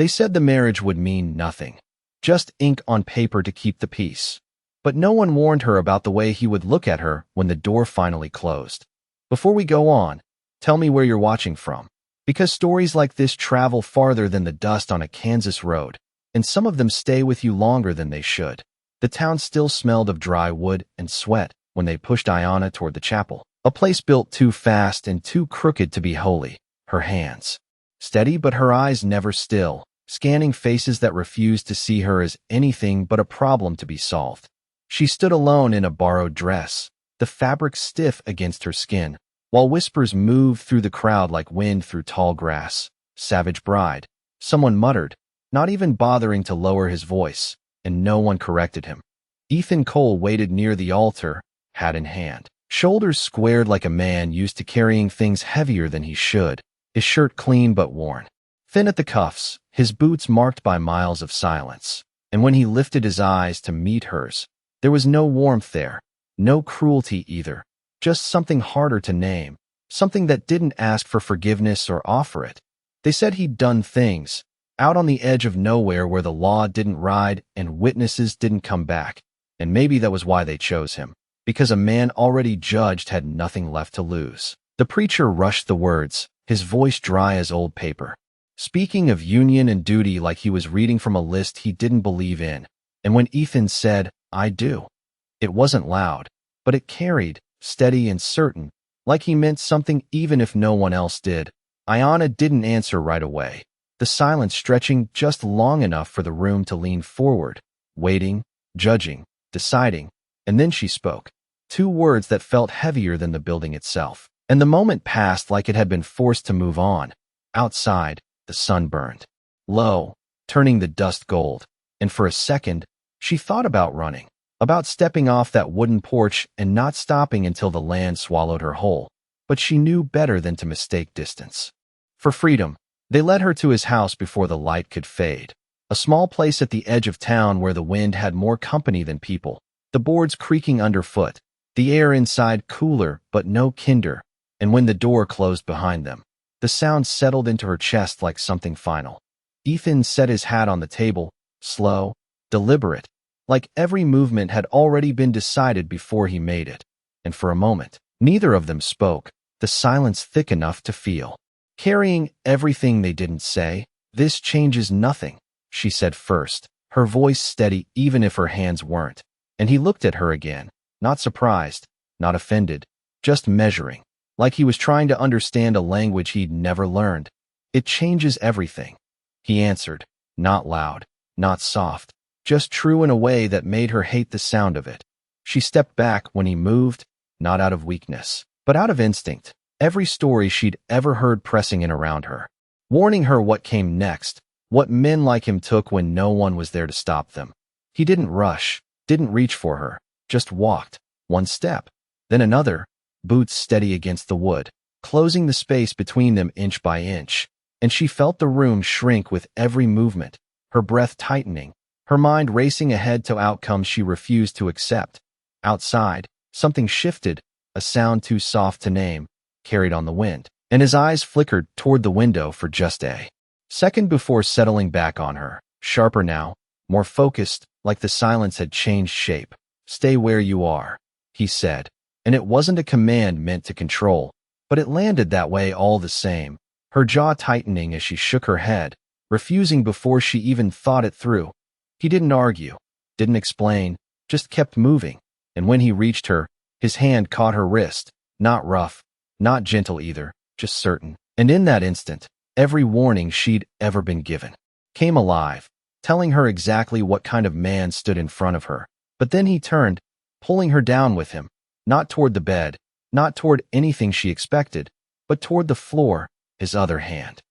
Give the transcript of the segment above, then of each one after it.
They said the marriage would mean nothing, just ink on paper to keep the peace. But no one warned her about the way he would look at her when the door finally closed. Before we go on, tell me where you're watching from. Because stories like this travel farther than the dust on a Kansas road, and some of them stay with you longer than they should. The town still smelled of dry wood and sweat when they pushed Ayanna toward the chapel, a place built too fast and too crooked to be holy. Her hands steady, but her eyes never still, scanning faces that refused to see her as anything but a problem to be solved. She stood alone in a borrowed dress, the fabric stiff against her skin, while whispers moved through the crowd like wind through tall grass. Savage bride, someone muttered, not even bothering to lower his voice, and no one corrected him. Ethan Cole waited near the altar, hat in hand, shoulders squared like a man used to carrying things heavier than he should, his shirt clean but worn, thin at the cuffs, his boots marked by miles of silence. And when he lifted his eyes to meet hers, there was no warmth there, no cruelty either, just something harder to name, something that didn't ask for forgiveness or offer it. They said he'd done things, out on the edge of nowhere where the law didn't ride and witnesses didn't come back, and maybe that was why they chose him, because a man already judged had nothing left to lose. The preacher rushed the words, his voice dry as old paper, speaking of union and duty like he was reading from a list he didn't believe in. And when Ethan said, "I do," it wasn't loud, but it carried, steady and certain, like he meant something even if no one else did. Ayanna didn't answer right away, the silence stretching just long enough for the room to lean forward, waiting, judging, deciding, and then she spoke. 2 words that felt heavier than the building itself. And the moment passed like it had been forced to move on. Outside, the sun burned low, turning the dust gold, and for a second, she thought about running, about stepping off that wooden porch and not stopping until the land swallowed her whole. But she knew better than to mistake distance. For freedom, they led her to his house before the light could fade. A small place at the edge of town where the wind had more company than people, the boards creaking underfoot, the air inside cooler but no kinder, and when the door closed behind them, the sound settled into her chest like something final. Ethan set his hat on the table, slow, deliberate, like every movement had already been decided before he made it. And for a moment, neither of them spoke, the silence thick enough to feel. Carrying everything they didn't say, "This changes nothing," she said first, her voice steady even if her hands weren't. And he looked at her again, not surprised, not offended, just measuring, like he was trying to understand a language he'd never learned. "It changes everything," he answered, not loud, not soft, just true in a way that made her hate the sound of it. She stepped back when he moved, not out of weakness, but out of instinct, every story she'd ever heard pressing in around her, warning her what came next, what men like him took when no one was there to stop them. He didn't rush, didn't reach for her, just walked, one step, then another, boots steady against the wood, closing the space between them inch by inch, and she felt the room shrink with every movement, her breath tightening, her mind racing ahead to outcomes she refused to accept. Outside, something shifted, a sound too soft to name, carried on the wind, and his eyes flickered toward the window for just a second before settling back on her, sharper now, more focused, like the silence had changed shape. "Stay where you are," he said, and it wasn't a command meant to control, but it landed that way all the same, her jaw tightening as she shook her head, refusing before she even thought it through. He didn't argue, didn't explain, just kept moving, and when he reached her, his hand caught her wrist, not rough, not gentle either, just certain. And in that instant, every warning she'd ever been given came alive, telling her exactly what kind of man stood in front of her. But then he turned, pulling her down with him, not toward the bed, not toward anything she expected, but toward the floor, his other hand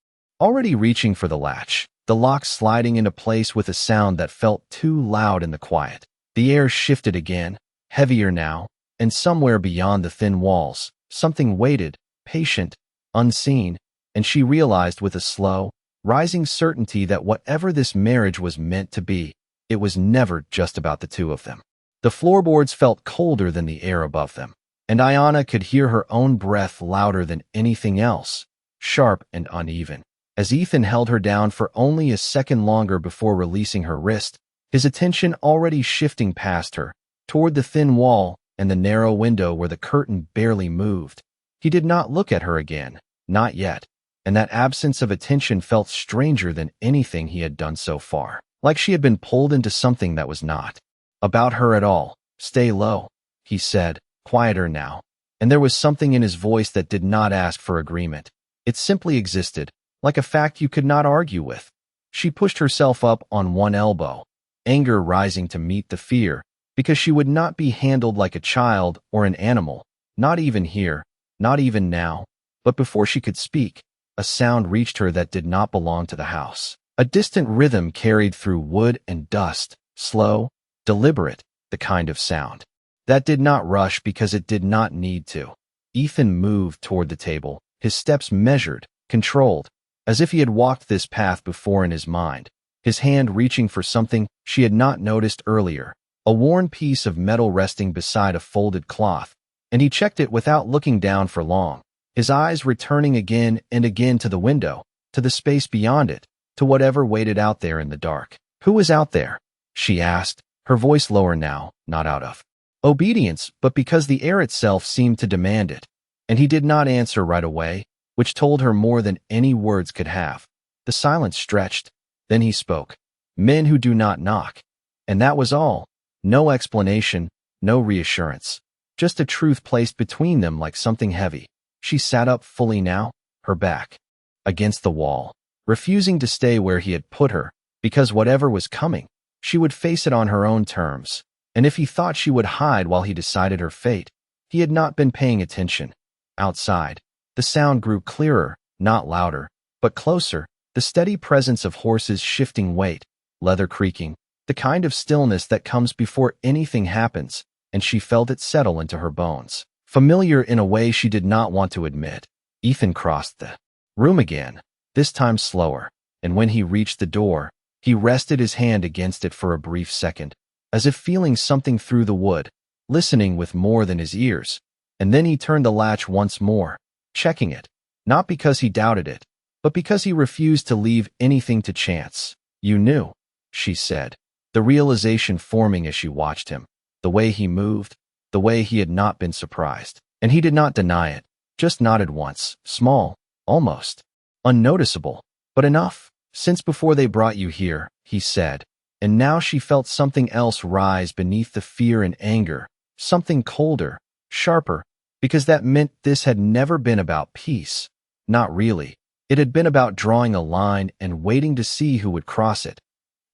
already reaching for the latch, the lock sliding into place with a sound that felt too loud in the quiet. The air shifted again, heavier now, and somewhere beyond the thin walls, something waited, patient, unseen, and she realized with a slow, rising certainty that whatever this marriage was meant to be, it was never just about the two of them. The floorboards felt colder than the air above them, and Ayanna could hear her own breath louder than anything else, sharp and uneven, As Ethan held her down for only a second longer before releasing her wrist, his attention already shifting past her, toward the thin wall and the narrow window where the curtain barely moved. He did not look at her again, not yet, and that absence of attention felt stranger than anything he had done so far, like she had been pulled into something that was not about her at all. "Stay low," he said, quieter now, and there was something in his voice that did not ask for agreement. It simply existed, like a fact you could not argue with. She pushed herself up on one elbow, anger rising to meet the fear, because she would not be handled like a child or an animal, not even here, not even now. But before she could speak, a sound reached her that did not belong to the house. A distant rhythm carried through wood and dust, slow, deliberate, the kind of sound that did not rush because it did not need to. Ethan moved toward the table, his steps measured, controlled, as if he had walked this path before in his mind, his hand reaching for something she had not noticed earlier, a worn piece of metal resting beside a folded cloth, and he checked it without looking down for long, his eyes returning again and again to the window, to the space beyond it, to whatever waited out there in the dark. "Who is out there?" she asked, her voice lower now, not out of obedience, but because the air itself seemed to demand it. And he did not answer right away, which told her more than any words could have. The silence stretched. Then he spoke. "Men who do not knock." And that was all. No explanation, no reassurance. Just a truth placed between them like something heavy. She sat up fully now, her back against the wall, refusing to stay where he had put her, because whatever was coming, she would face it on her own terms. And if he thought she would hide while he decided her fate, he had not been paying attention. Outside, the sound grew clearer, not louder, but closer, the steady presence of horses' shifting weight, leather creaking, the kind of stillness that comes before anything happens, and she felt it settle into her bones. Familiar in a way she did not want to admit. Ethan crossed the room again, this time slower, and when he reached the door, he rested his hand against it for a brief second, as if feeling something through the wood, listening with more than his ears, and then he turned the latch once more, checking it, not because he doubted it, but because he refused to leave anything to chance. "You knew," she said, the realization forming as she watched him, the way he moved, the way he had not been surprised. And he did not deny it, just nodded once, small, almost unnoticeable, but enough. "Since before they brought you here," he said, and now she felt something else rise beneath the fear and anger, something colder, sharper, because that meant this had never been about peace. Not really. It had been about drawing a line and waiting to see who would cross it.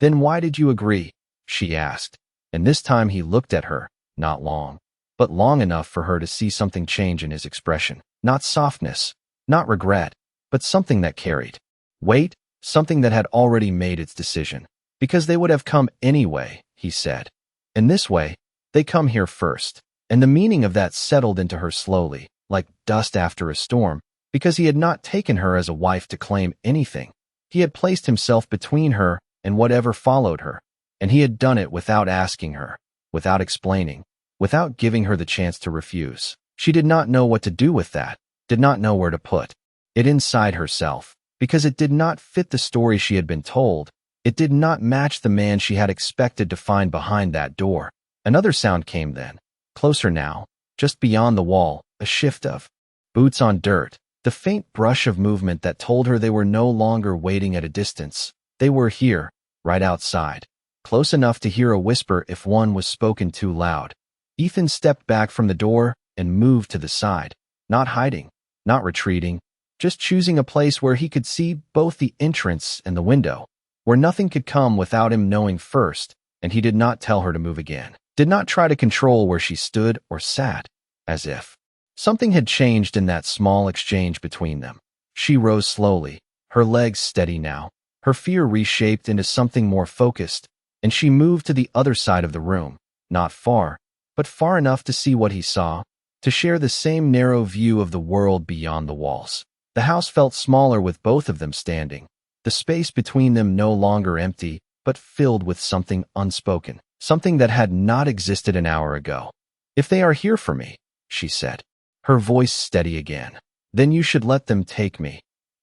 "Then why did you agree?" she asked, and this time he looked at her, not long, but long enough for her to see something change in his expression. Not softness, not regret, but something that carried weight, something that had already made its decision. "Because they would have come anyway," he said. "In this way, they come here first." And the meaning of that settled into her slowly, like dust after a storm, because he had not taken her as a wife to claim anything. He had placed himself between her and whatever followed her, and he had done it without asking her, without explaining, without giving her the chance to refuse. She did not know what to do with that, did not know where to put it inside herself, because it did not fit the story she had been told. It did not match the man she had expected to find behind that door. Another sound came then, closer now, just beyond the wall, a shift of boots on dirt, the faint brush of movement that told her they were no longer waiting at a distance. They were here, right outside, close enough to hear a whisper if one was spoken too loud. Ethan stepped back from the door and moved to the side, not hiding, not retreating, just choosing a place where he could see both the entrance and the window, where nothing could come without him knowing first, and he did not tell her to move again, did not try to control where she stood or sat, as if something had changed in that small exchange between them. She rose slowly, her legs steady now, her fear reshaped into something more focused, and she moved to the other side of the room, not far, but far enough to see what he saw, to share the same narrow view of the world beyond the walls. The house felt smaller with both of them standing, the space between them no longer empty, but filled with something unspoken, something that had not existed an hour ago. "If they are here for me," she said, her voice steady again, "then you should let them take me."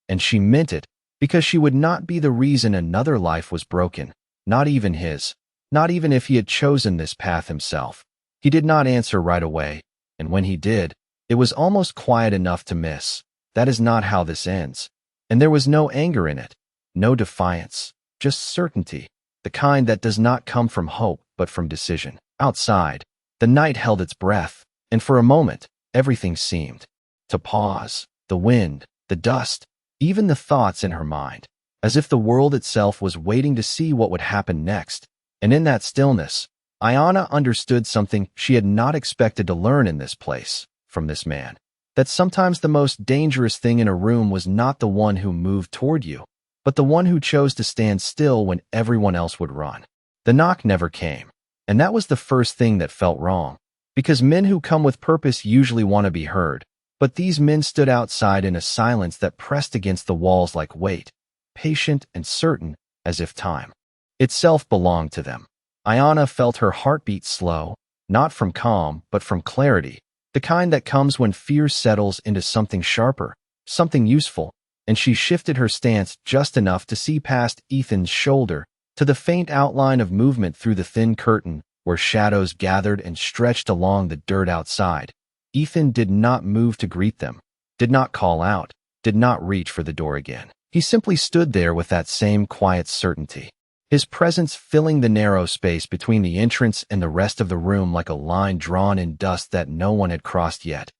And she meant it, because she would not be the reason another life was broken, not even his, not even if he had chosen this path himself. He did not answer right away, and when he did, it was almost quiet enough to miss. That is not how this ends. And there was no anger in it, no defiance, just certainty, the kind that does not come from hope but from decision. Outside, the night held its breath, and for a moment, everything seemed to pause. The wind, the dust, even the thoughts in her mind, as if the world itself was waiting to see what would happen next. And in that stillness, Ayana understood something she had not expected to learn in this place, from this man. That sometimes the most dangerous thing in a room was not the one who moved toward you, but the one who chose to stand still when everyone else would run. The knock never came, and that was the first thing that felt wrong, because men who come with purpose usually want to be heard, but these men stood outside in a silence that pressed against the walls like weight, patient and certain, as if time itself belonged to them. Ayana felt her heartbeat slow, not from calm, but from clarity, the kind that comes when fear settles into something sharper, something useful, and she shifted her stance just enough to see past Ethan's shoulder to the faint outline of movement through the thin curtain where shadows gathered and stretched along the dirt outside. Ethan did not move to greet them, did not call out, did not reach for the door again. He simply stood there with that same quiet certainty, his presence filling the narrow space between the entrance and the rest of the room like a line drawn in dust that no one had crossed yet.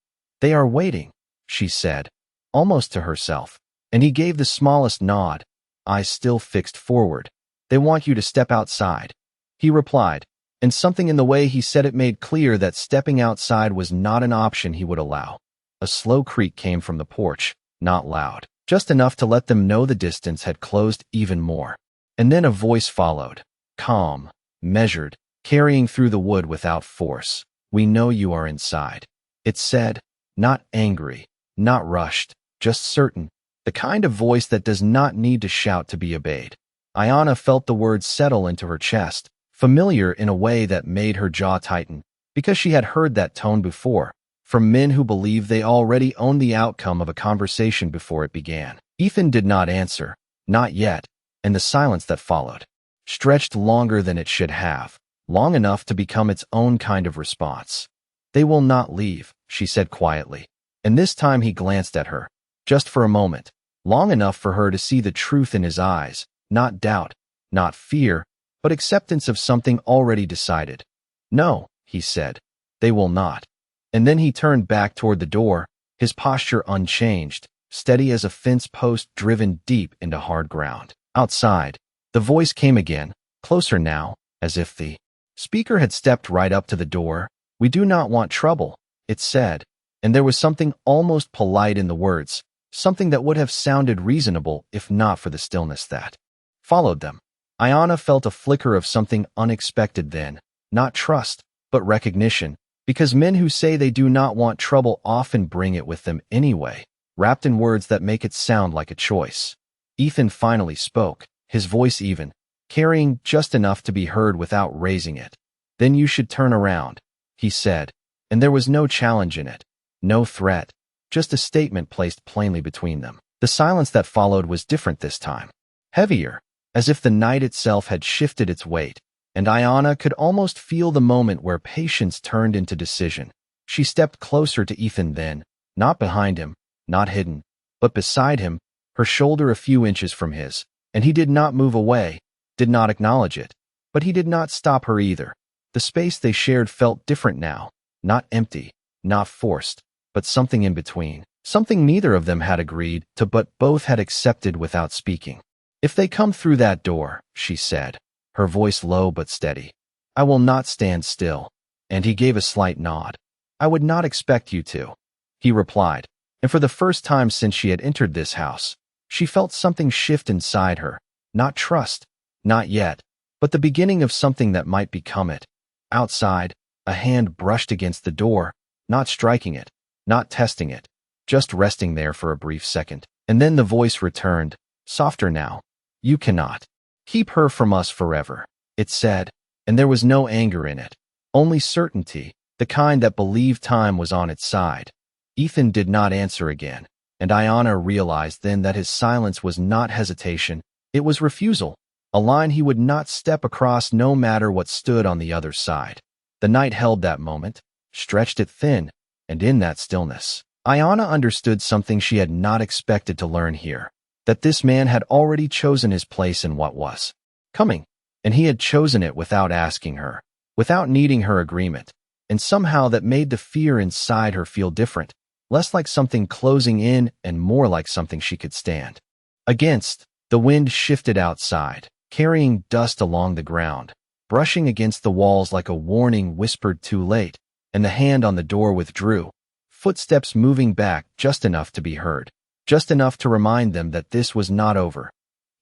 "They are waiting," she said, almost to herself, and he gave the smallest nod, eyes still fixed forward. "They want you to step outside," he replied, and something in the way he said it made clear that stepping outside was not an option he would allow. A slow creak came from the porch, not loud, just enough to let them know the distance had closed even more. And then a voice followed, calm, measured, carrying through the wood without force. "We know you are inside," it said, not angry, not rushed, just certain, the kind of voice that does not need to shout to be obeyed. Ayana felt the words settle into her chest, familiar in a way that made her jaw tighten, because she had heard that tone before, from men who believe they already owned the outcome of a conversation before it began. Ethan did not answer, not yet, and the silence that followed stretched longer than it should have, long enough to become its own kind of response. "They will not leave," she said quietly, and this time he glanced at her, just for a moment, long enough for her to see the truth in his eyes, not doubt, not fear, but acceptance of something already decided. "No," he said, "they will not." And then he turned back toward the door, his posture unchanged, steady as a fence post driven deep into hard ground. Outside, the voice came again, closer now, as if the speaker had stepped right up to the door. "We do not want trouble," it said, and there was something almost polite in the words, something that would have sounded reasonable if not for the stillness that followed them. Ayana felt a flicker of something unexpected then, not trust, but recognition, because men who say they do not want trouble often bring it with them anyway, wrapped in words that make it sound like a choice. Ethan finally spoke, his voice even, carrying just enough to be heard without raising it. "Then you should turn around," he said, and there was no challenge in it, no threat, just a statement placed plainly between them. The silence that followed was different this time, heavier, as if the night itself had shifted its weight, and Ayana could almost feel the moment where patience turned into decision. She stepped closer to Ethan then, not behind him, not hidden, but beside him, her shoulder a few inches from his, and he did not move away, did not acknowledge it, but he did not stop her either. The space they shared felt different now, not empty, not forced, but something in between, something neither of them had agreed to but both had accepted without speaking. "If they come through that door," she said, her voice low but steady, "I will not stand still," and he gave a slight nod. "I would not expect you to," he replied, and for the first time since she had entered this house, she felt something shift inside her, not trust, not yet, but the beginning of something that might become it. Outside, a hand brushed against the door, not striking it, not testing it, just resting there for a brief second, and then the voice returned, softer now. "You cannot keep her from us forever," it said, and there was no anger in it, only certainty, the kind that believed time was on its side. Ethan did not answer again, and Ayana realized then that his silence was not hesitation, it was refusal, a line he would not step across no matter what stood on the other side. The night held that moment, stretched it thin, and in that stillness, Ayana understood something she had not expected to learn here, that this man had already chosen his place in what was coming, and he had chosen it without asking her, without needing her agreement, and somehow that made the fear inside her feel different, less like something closing in and more like something she could stand against. The wind shifted outside, carrying dust along the ground, brushing against the walls like a warning whispered too late, and the hand on the door withdrew, footsteps moving back just enough to be heard, just enough to remind them that this was not over.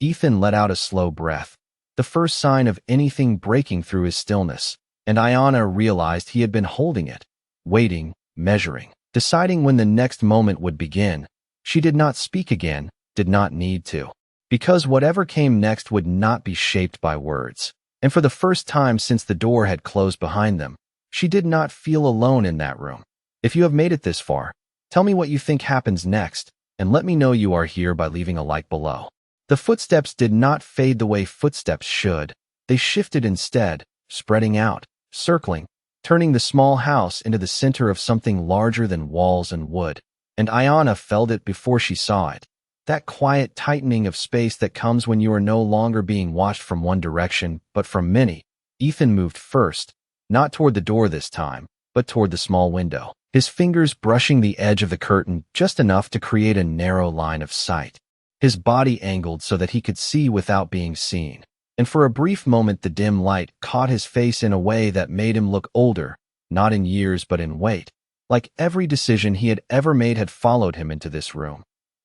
Ethan let out a slow breath, the first sign of anything breaking through his stillness, and Ayana realized he had been holding it, waiting, measuring, deciding when the next moment would begin. She did not speak again, did not need to, because whatever came next would not be shaped by words. And for the first time since the door had closed behind them, she did not feel alone in that room. If you have made it this far, tell me what you think happens next, and let me know you are here by leaving a like below. The footsteps did not fade the way footsteps should. They shifted instead, spreading out, circling, turning the small house into the center of something larger than walls and wood. And Ayana felt it before she saw it. That quiet tightening of space that comes when you are no longer being watched from one direction, but from many. Ethan moved first, not toward the door this time, but toward the small window, his fingers brushing the edge of the curtain just enough to create a narrow line of sight. His body angled so that he could see without being seen. And for a brief moment the dim light caught his face in a way that made him look older, not in years but in weight, like every decision he had ever made had followed him into this room.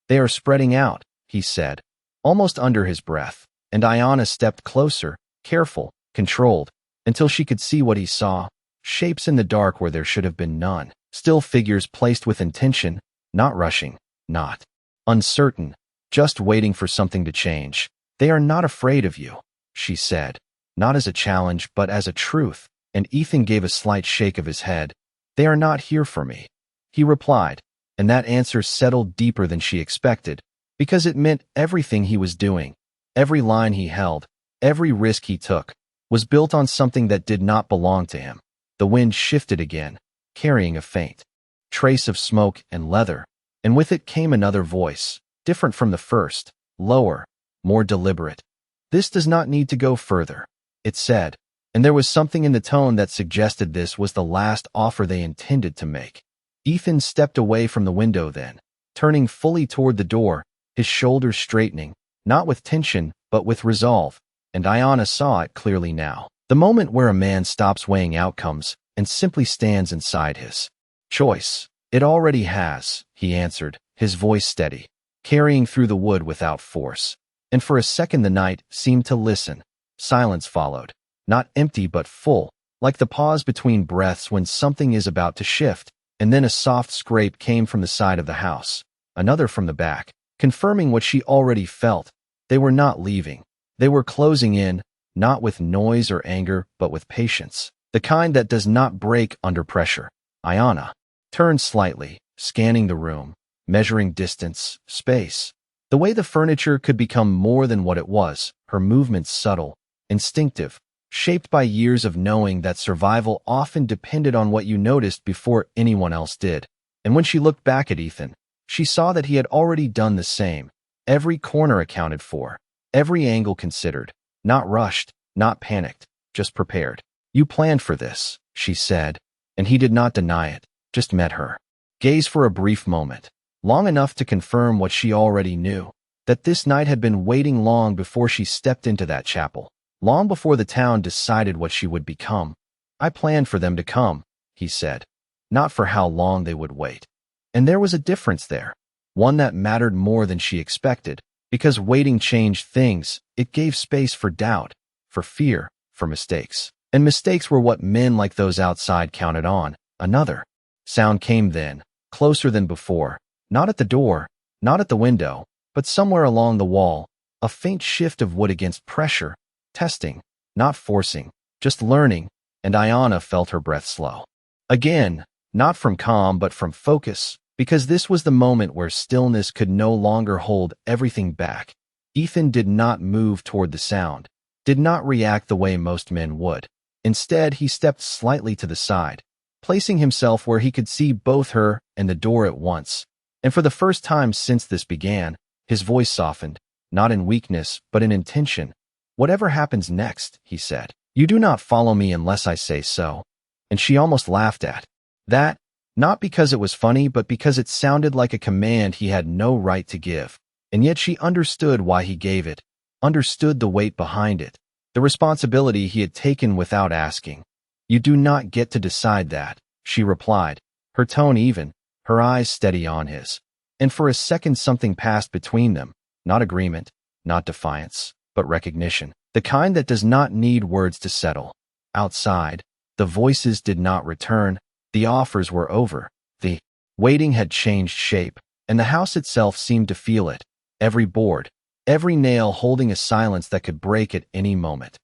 They are spreading out, he said, almost under his breath, and Ayana stepped closer, careful, controlled, until she could see what he saw, shapes in the dark where there should have been none, still figures placed with intention, not rushing, not uncertain, just waiting for something to change. They are not afraid of you, she said, not as a challenge but as a truth, and Ethan gave a slight shake of his head. They are not here for me, he replied. And that answer settled deeper than she expected, because it meant everything he was doing, every line he held, every risk he took, was built on something that did not belong to him. The wind shifted again, carrying a faint trace of smoke and leather, and with it came another voice, different from the first, lower, more deliberate. This does not need to go further, it said, and there was something in the tone that suggested this was the last offer they intended to make. Ethan stepped away from the window then, turning fully toward the door, his shoulders straightening, not with tension, but with resolve, and Ayana saw it clearly now. The moment where a man stops weighing outcomes and simply stands inside his choice. It already has, he answered, his voice steady, carrying through the wood without force. And for a second the night seemed to listen. Silence followed, not empty but full, like the pause between breaths when something is about to shift. And then a soft scrape came from the side of the house, another from the back, confirming what she already felt. They were not leaving. They were closing in, not with noise or anger, but with patience, the kind that does not break under pressure. Ayana turned slightly, scanning the room, measuring distance, space. The way the furniture could become more than what it was, her movements subtle, instinctive, shaped by years of knowing that survival often depended on what you noticed before anyone else did. And when she looked back at Ethan, she saw that he had already done the same, every corner accounted for, every angle considered, not rushed, not panicked, just prepared. You planned for this, she said, and he did not deny it, just met her gaze for a brief moment, long enough to confirm what she already knew, that this night had been waiting long before she stepped into that chapel. Long before the town decided what she would become. I planned for them to come, he said, not for how long they would wait. And there was a difference there, one that mattered more than she expected, because waiting changed things. It gave space for doubt, for fear, for mistakes. And mistakes were what men like those outside counted on. Another sound came then, closer than before, not at the door, not at the window, but somewhere along the wall, a faint shift of wood against pressure. Testing, not forcing, just learning, and Ayana felt her breath slow. Again, not from calm but from focus, because this was the moment where stillness could no longer hold everything back. Ethan did not move toward the sound, did not react the way most men would. Instead, he stepped slightly to the side, placing himself where he could see both her and the door at once. And for the first time since this began, his voice softened, not in weakness, but in intention. "Whatever happens next," he said, "you do not follow me unless I say so." And she almost laughed at that, not because it was funny, but because it sounded like a command he had no right to give. And yet she understood why he gave it, understood the weight behind it, the responsibility he had taken without asking. "You do not get to decide that," she replied, her tone even, her eyes steady on his. And for a second something passed between them, not agreement, not defiance, but recognition, the kind that does not need words to settle. Outside, the voices did not return, the offers were over, the waiting had changed shape, and the house itself seemed to feel it, every board, every nail holding a silence that could break at any moment.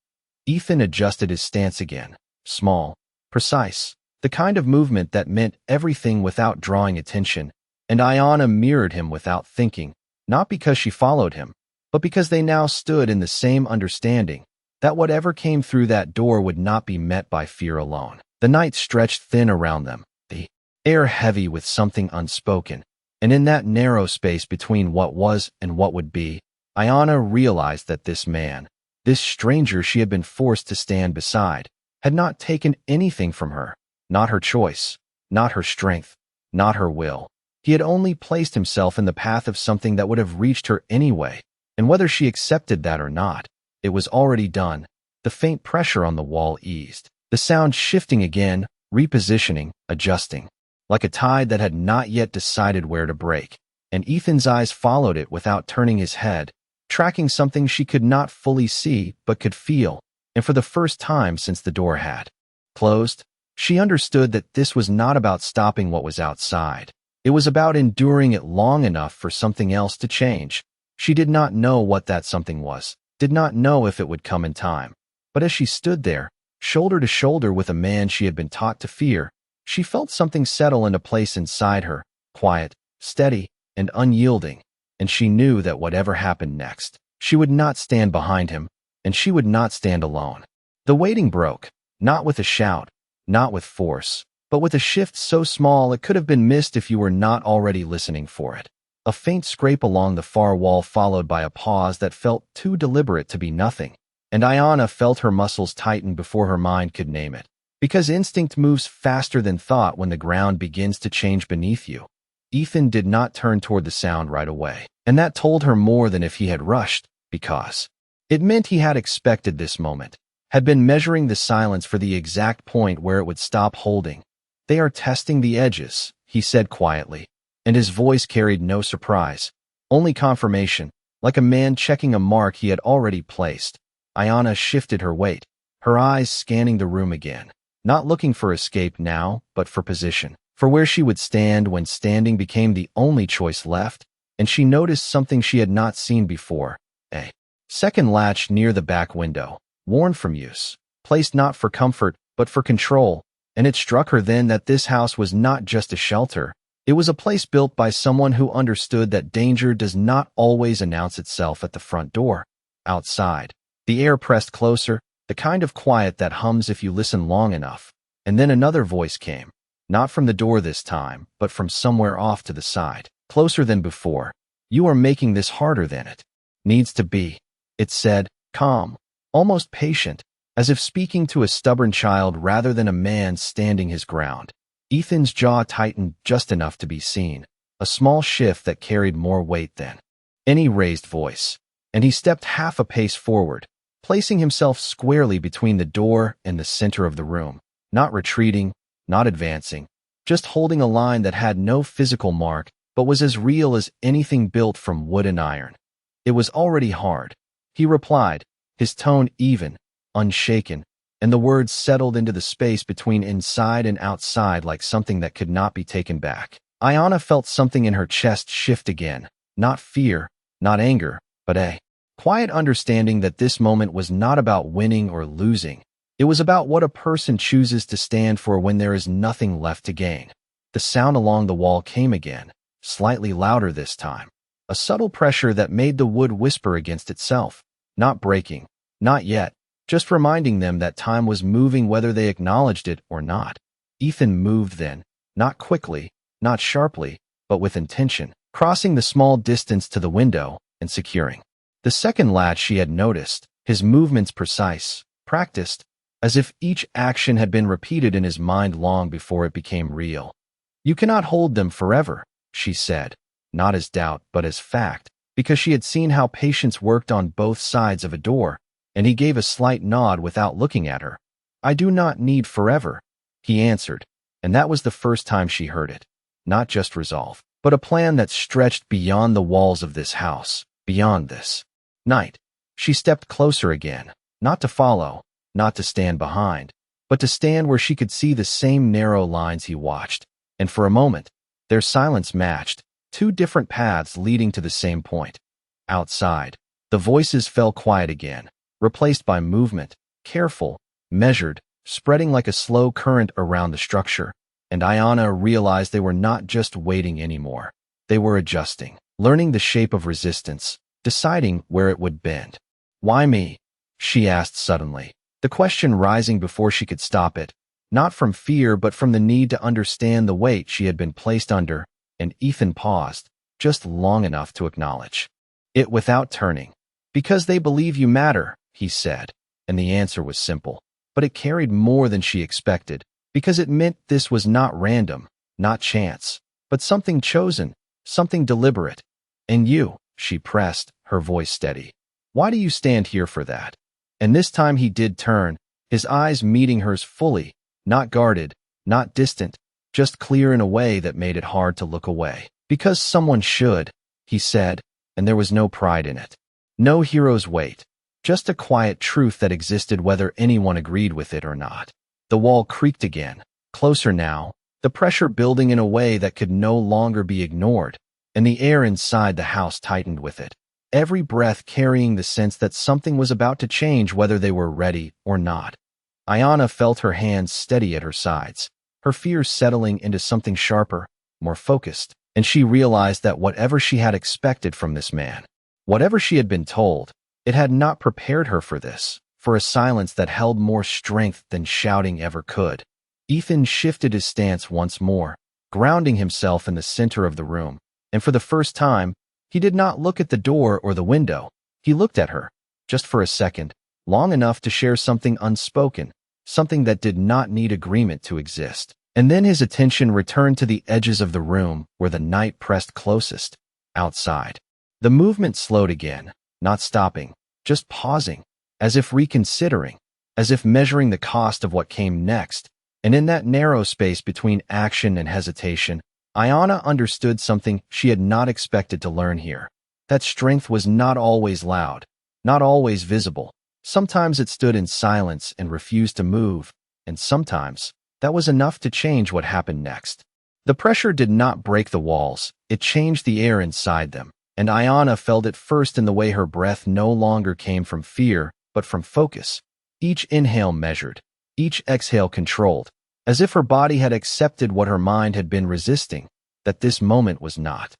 Ethan adjusted his stance again, small, precise, the kind of movement that meant everything without drawing attention, and Ayanna mirrored him without thinking, not because she followed him, but because they now stood in the same understanding, that whatever came through that door would not be met by fear alone. The night stretched thin around them, the air heavy with something unspoken, and in that narrow space between what was and what would be, Ayanna realized that this man, this stranger she had been forced to stand beside, had not taken anything from her, not her choice, not her strength, not her will. He had only placed himself in the path of something that would have reached her anyway, and whether she accepted that or not, it was already done. The faint pressure on the wall eased, the sound shifting again, repositioning, adjusting, like a tide that had not yet decided where to break, and Ethan's eyes followed it without turning his head, tracking something she could not fully see but could feel, and for the first time since the door had closed, she understood that this was not about stopping what was outside. It was about enduring it long enough for something else to change. She did not know what that something was, did not know if it would come in time. But as she stood there, shoulder to shoulder with a man she had been taught to fear, she felt something settle into place inside her, quiet, steady, and unyielding, and she knew that whatever happened next, she would not stand behind him, and she would not stand alone. The waiting broke, not with a shout, not with force, but with a shift so small it could have been missed if you were not already listening for it. A faint scrape along the far wall followed by a pause that felt too deliberate to be nothing, and Ayanna felt her muscles tighten before her mind could name it. Because instinct moves faster than thought when the ground begins to change beneath you. Ethan did not turn toward the sound right away, and that told her more than if he had rushed, because it meant he had expected this moment, had been measuring the silence for the exact point where it would stop holding. "They are testing the edges," he said quietly, and his voice carried no surprise, only confirmation, like a man checking a mark he had already placed. Ayanna shifted her weight, her eyes scanning the room again, not looking for escape now, but for position, for where she would stand when standing became the only choice left, and she noticed something she had not seen before, a second latch near the back window, worn from use, placed not for comfort, but for control, and it struck her then that this house was not just a shelter. It was a place built by someone who understood that danger does not always announce itself at the front door. Outside, the air pressed closer, the kind of quiet that hums if you listen long enough. And then another voice came, not from the door this time, but from somewhere off to the side, closer than before. "You are making this harder than it needs to be," it said, calm, almost patient, as if speaking to a stubborn child rather than a man standing his ground. Ethan's jaw tightened just enough to be seen, a small shift that carried more weight than any raised voice, and he stepped half a pace forward, placing himself squarely between the door and the center of the room, not retreating, not advancing, just holding a line that had no physical mark but was as real as anything built from wood and iron. "It was already hard," he replied, his tone even, unshaken, and the words settled into the space between inside and outside like something that could not be taken back. Ayanna felt something in her chest shift again, not fear, not anger, but a quiet understanding that this moment was not about winning or losing. It was about what a person chooses to stand for when there is nothing left to gain. The sound along the wall came again, slightly louder this time. A subtle pressure that made the wood whisper against itself. Not breaking. Not yet. Just reminding them that time was moving whether they acknowledged it or not. Ethan moved then. Not quickly, not sharply, but with intention, crossing the small distance to the window and securing the second latch. She had noticed, his movements precise, practiced, as if each action had been repeated in his mind long before it became real. You cannot hold them forever, she said, not as doubt but as fact, because she had seen how patience worked on both sides of a door, and he gave a slight nod without looking at her. I do not need forever, he answered, and that was the first time she heard it. Not just resolve, but a plan that stretched beyond the walls of this house, beyond this night. She stepped closer again, not to follow, not to stand behind, but to stand where she could see the same narrow lines he watched. And for a moment, their silence matched, two different paths leading to the same point. Outside, the voices fell quiet again, replaced by movement, careful, measured, spreading like a slow current around the structure. And Ayanna realized they were not just waiting anymore. They were adjusting, learning the shape of resistance, deciding where it would bend. Why me? She asked suddenly, the question rising before she could stop it, not from fear but from the need to understand the weight she had been placed under, and Ethan paused, just long enough to acknowledge it without turning. Because they believe you matter, he said, and the answer was simple, but it carried more than she expected. Because it meant this was not random, not chance, but something chosen, something deliberate. And you, she pressed, her voice steady. Why do you stand here for that? And this time he did turn, his eyes meeting hers fully, not guarded, not distant, just clear in a way that made it hard to look away. Because someone should, he said, and there was no pride in it. No hero's weight, just a quiet truth that existed whether anyone agreed with it or not. The wall creaked again, closer now, the pressure building in a way that could no longer be ignored, and the air inside the house tightened with it, every breath carrying the sense that something was about to change whether they were ready or not. Ayanna felt her hands steady at her sides, her fears settling into something sharper, more focused, and she realized that whatever she had expected from this man, whatever she had been told, it had not prepared her for this. For a silence that held more strength than shouting ever could. Ethan shifted his stance once more, grounding himself in the center of the room, and for the first time, he did not look at the door or the window. He looked at her, just for a second, long enough to share something unspoken, something that did not need agreement to exist. And then his attention returned to the edges of the room where the night pressed closest, outside. The movement slowed again, not stopping, just pausing, as if reconsidering, as if measuring the cost of what came next. And in that narrow space between action and hesitation, Ayanna understood something she had not expected to learn here. That strength was not always loud, not always visible. Sometimes it stood in silence and refused to move, and sometimes that was enough to change what happened next. The pressure did not break the walls, it changed the air inside them, and Ayanna felt it first in the way her breath no longer came from fear, but from focus. Each inhale measured, each exhale controlled, as if her body had accepted what her mind had been resisting, that this moment was not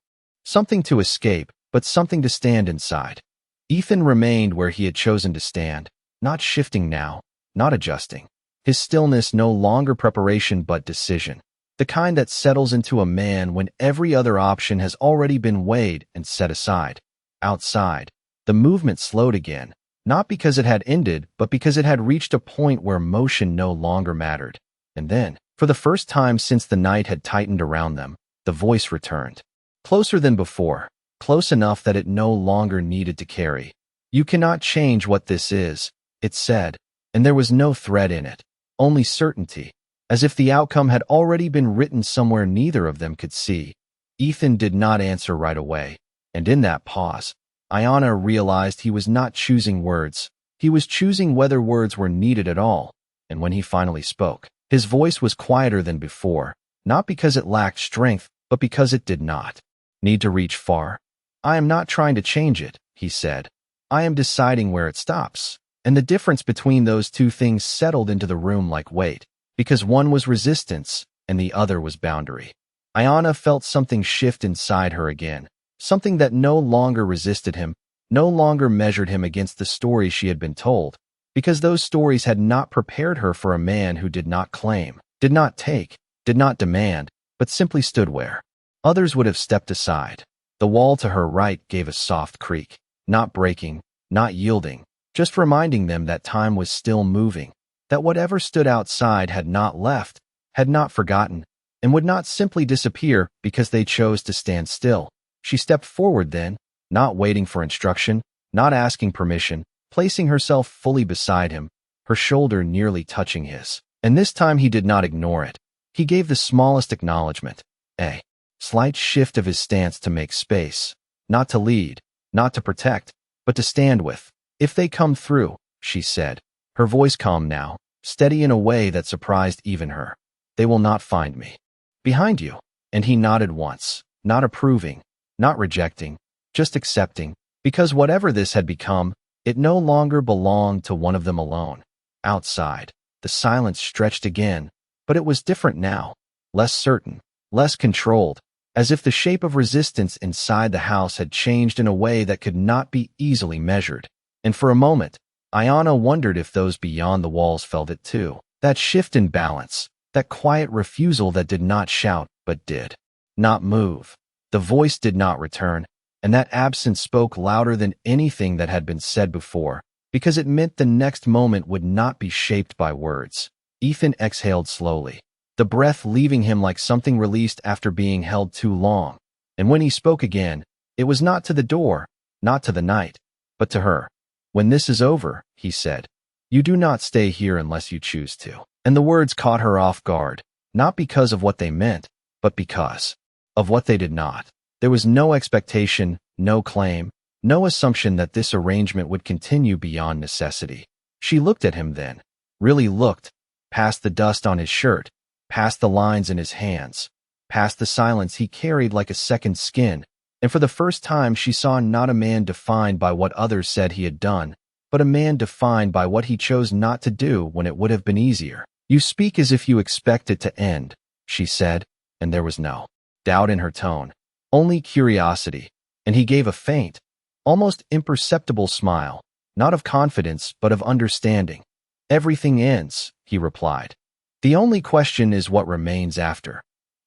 something to escape, but something to stand inside. Ethan remained where he had chosen to stand, not shifting now, not adjusting. His stillness no longer preparation but decision, the kind that settles into a man when every other option has already been weighed and set aside. Outside, the movement slowed again, not because it had ended, but because it had reached a point where motion no longer mattered. And then, for the first time since the night had tightened around them, the voice returned. Closer than before, close enough that it no longer needed to carry. You cannot change what this is, it said, and there was no threat in it, only certainty, as if the outcome had already been written somewhere neither of them could see. Ethan did not answer right away, and in that pause, Ayanna realized he was not choosing words. He was choosing whether words were needed at all, and when he finally spoke, his voice was quieter than before, not because it lacked strength, but because it did not need to reach far. I am not trying to change it, he said. I am deciding where it stops. And the difference between those two things settled into the room like weight, because one was resistance and the other was boundary. Ayana felt something shift inside her again, something that no longer resisted him, no longer measured him against the stories she had been told, because those stories had not prepared her for a man who did not claim, did not take, did not demand, but simply stood where others would have stepped aside. The wall to her right gave a soft creak, not breaking, not yielding, just reminding them that time was still moving, that whatever stood outside had not left, had not forgotten, and would not simply disappear because they chose to stand still. She stepped forward then, not waiting for instruction, not asking permission, placing herself fully beside him, her shoulder nearly touching his. And this time he did not ignore it. He gave the smallest acknowledgement, a slight shift of his stance to make space, not to lead, not to protect, but to stand with. If they come through, she said, her voice calm now, steady in a way that surprised even her. They will not find me. Behind you. And he nodded once, not approving, not rejecting, just accepting, because whatever this had become, it no longer belonged to one of them alone. Outside, the silence stretched again, but it was different now, less certain, less controlled, as if the shape of resistance inside the house had changed in a way that could not be easily measured. And for a moment, Ayana wondered if those beyond the walls felt it too. That shift in balance, that quiet refusal that did not shout, but did not move. The voice did not return, and that absence spoke louder than anything that had been said before, because it meant the next moment would not be shaped by words. Ethan exhaled slowly, the breath leaving him like something released after being held too long. And when he spoke again, it was not to the door, not to the night, but to her. When this is over, he said, you do not stay here unless you choose to. And the words caught her off guard, not because of what they meant, but because of what they did not. There was no expectation, no claim, no assumption that this arrangement would continue beyond necessity. She looked at him then, really looked, past the dust on his shirt, past the lines in his hands, past the silence he carried like a second skin, and for the first time she saw not a man defined by what others said he had done, but a man defined by what he chose not to do when it would have been easier. You speak as if you expect it to end, she said, and there was no doubt in her tone, only curiosity, and he gave a faint, almost imperceptible smile, not of confidence but of understanding. Everything ends, he replied. The only question is what remains after.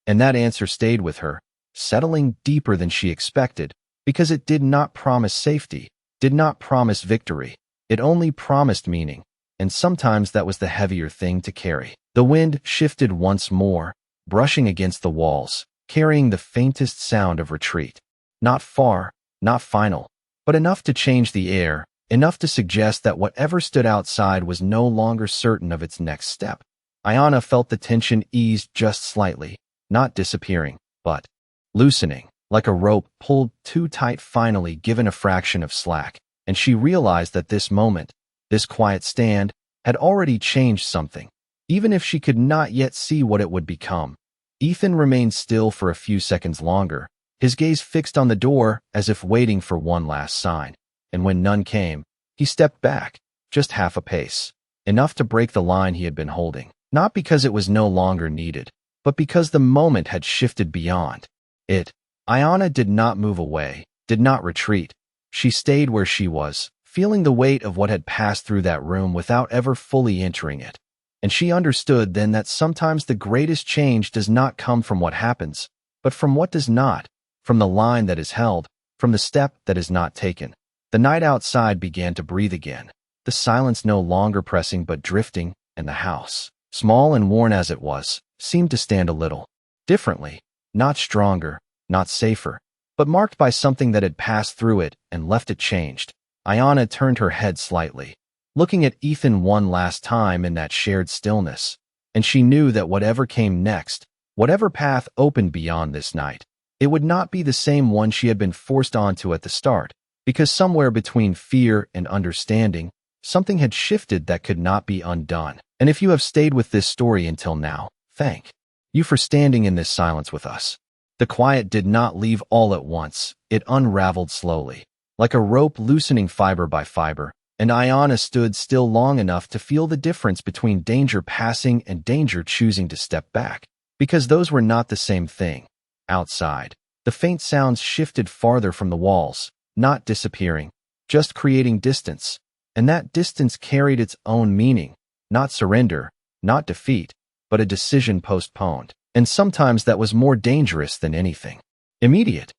And that answer stayed with her, settling deeper than she expected, because it did not promise safety, did not promise victory. It only promised meaning, and sometimes that was the heavier thing to carry. The wind shifted once more, brushing against the walls, carrying the faintest sound of retreat. Not far, not final, but enough to change the air, enough to suggest that whatever stood outside was no longer certain of its next step. Ayana felt the tension ease just slightly, not disappearing, but loosening, like a rope pulled too tight finally given a fraction of slack, and she realized that this moment, this quiet stand, had already changed something, even if she could not yet see what it would become. Ethan remained still for a few seconds longer, his gaze fixed on the door as if waiting for one last sign, and when none came, he stepped back, just half a pace, enough to break the line he had been holding, not because it was no longer needed, but because the moment had shifted beyond it. Ayana did not move away, did not retreat. She stayed where she was, feeling the weight of what had passed through that room without ever fully entering it. And she understood then that sometimes the greatest change does not come from what happens, but from what does not, from the line that is held, from the step that is not taken. The night outside began to breathe again, the silence no longer pressing but drifting, and the house, small and worn as it was, seemed to stand a little differently, not stronger, not safer, but marked by something that had passed through it and left it changed. Ayana turned her head slightly, looking at Ethan one last time in that shared stillness, and she knew that whatever came next, whatever path opened beyond this night, it would not be the same one she had been forced onto at the start, because somewhere between fear and understanding, something had shifted that could not be undone. And if you have stayed with this story until now, thank you for standing in this silence with us. The quiet did not leave all at once, it unraveled slowly, like a rope loosening fiber by fiber, and Ayana stood still long enough to feel the difference between danger passing and danger choosing to step back, because those were not the same thing. Outside, the faint sounds shifted farther from the walls, not disappearing, just creating distance. And that distance carried its own meaning, not surrender, not defeat, but a decision postponed. And sometimes that was more dangerous than anything. Immediate.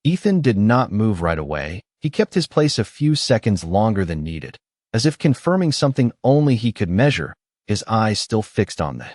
Ethan did not move right away. He kept his place a few seconds longer than needed, as if confirming something only he could measure, his eyes still fixed on the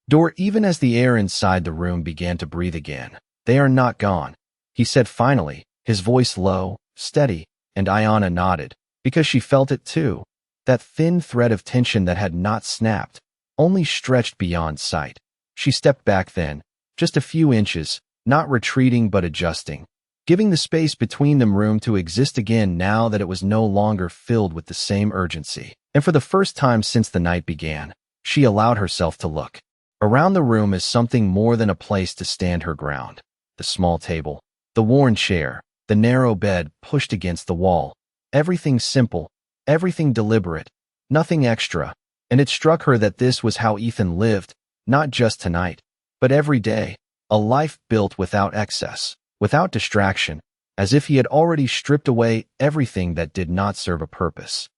door even as the air inside the room began to breathe again. "They are not gone," he said finally, his voice low, steady, and Ayanna nodded, because she felt it too. That thin thread of tension that had not snapped, only stretched beyond sight. She stepped back then, just a few inches, not retreating but adjusting, giving the space between them room to exist again now that it was no longer filled with the same urgency. And for the first time since the night began, she allowed herself to look around the room as something more than a place to stand her ground. The small table, the worn chair, the narrow bed pushed against the wall. Everything simple, everything deliberate, nothing extra. And it struck her that this was how Ethan lived, not just tonight, but every day. A life built without excess, without distraction, as if he had already stripped away everything that did not serve a purpose.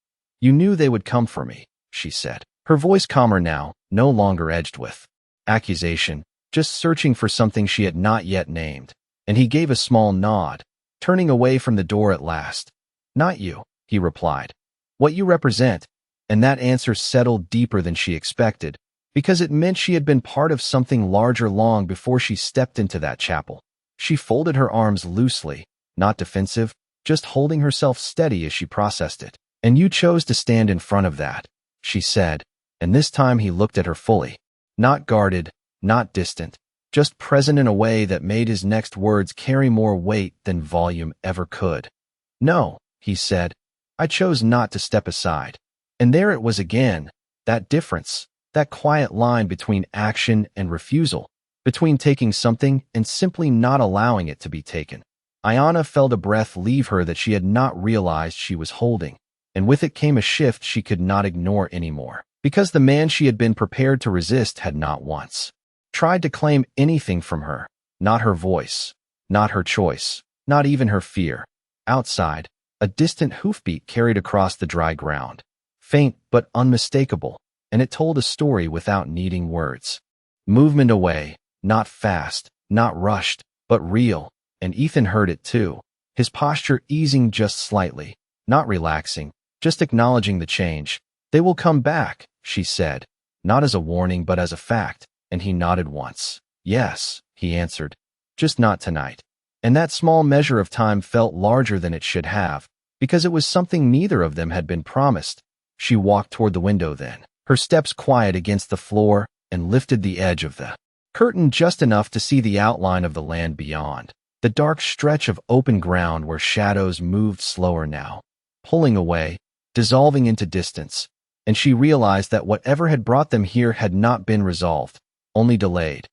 "You knew they would come for me," she said, her voice calmer now, no longer edged with accusation, just searching for something she had not yet named. And he gave a small nod, turning away from the door at last. "Not you," he replied. "What you represent." And that answer settled deeper than she expected, because it meant she had been part of something larger long before she stepped into that chapel. She folded her arms loosely, not defensive, just holding herself steady as she processed it. "And you chose to stand in front of that," she said, and this time he looked at her fully. Not guarded, not distant, just present in a way that made his next words carry more weight than volume ever could. "No," he said, "I chose not to step aside." And there it was again, that difference, that quiet line between action and refusal, between taking something and simply not allowing it to be taken. Ayanna felt a breath leave her that she had not realized she was holding, and with it came a shift she could not ignore anymore, because the man she had been prepared to resist had not once tried to claim anything from her, not her voice, not her choice, not even her fear. Outside, a distant hoofbeat carried across the dry ground, faint but unmistakable, and it told a story without needing words. Movement away, not fast, not rushed, but real, and Ethan heard it too, his posture easing just slightly, not relaxing, just acknowledging the change. "They will come back," she said, not as a warning but as a fact, and he nodded once. "Yes," he answered, "just not tonight." And that small measure of time felt larger than it should have, because it was something neither of them had been promised. She walked toward the window then, her steps quiet against the floor, and lifted the edge of the curtain just enough to see the outline of the land beyond, the dark stretch of open ground where shadows moved slower now, pulling away, dissolving into distance, and she realized that whatever had brought them here had not been resolved, only delayed.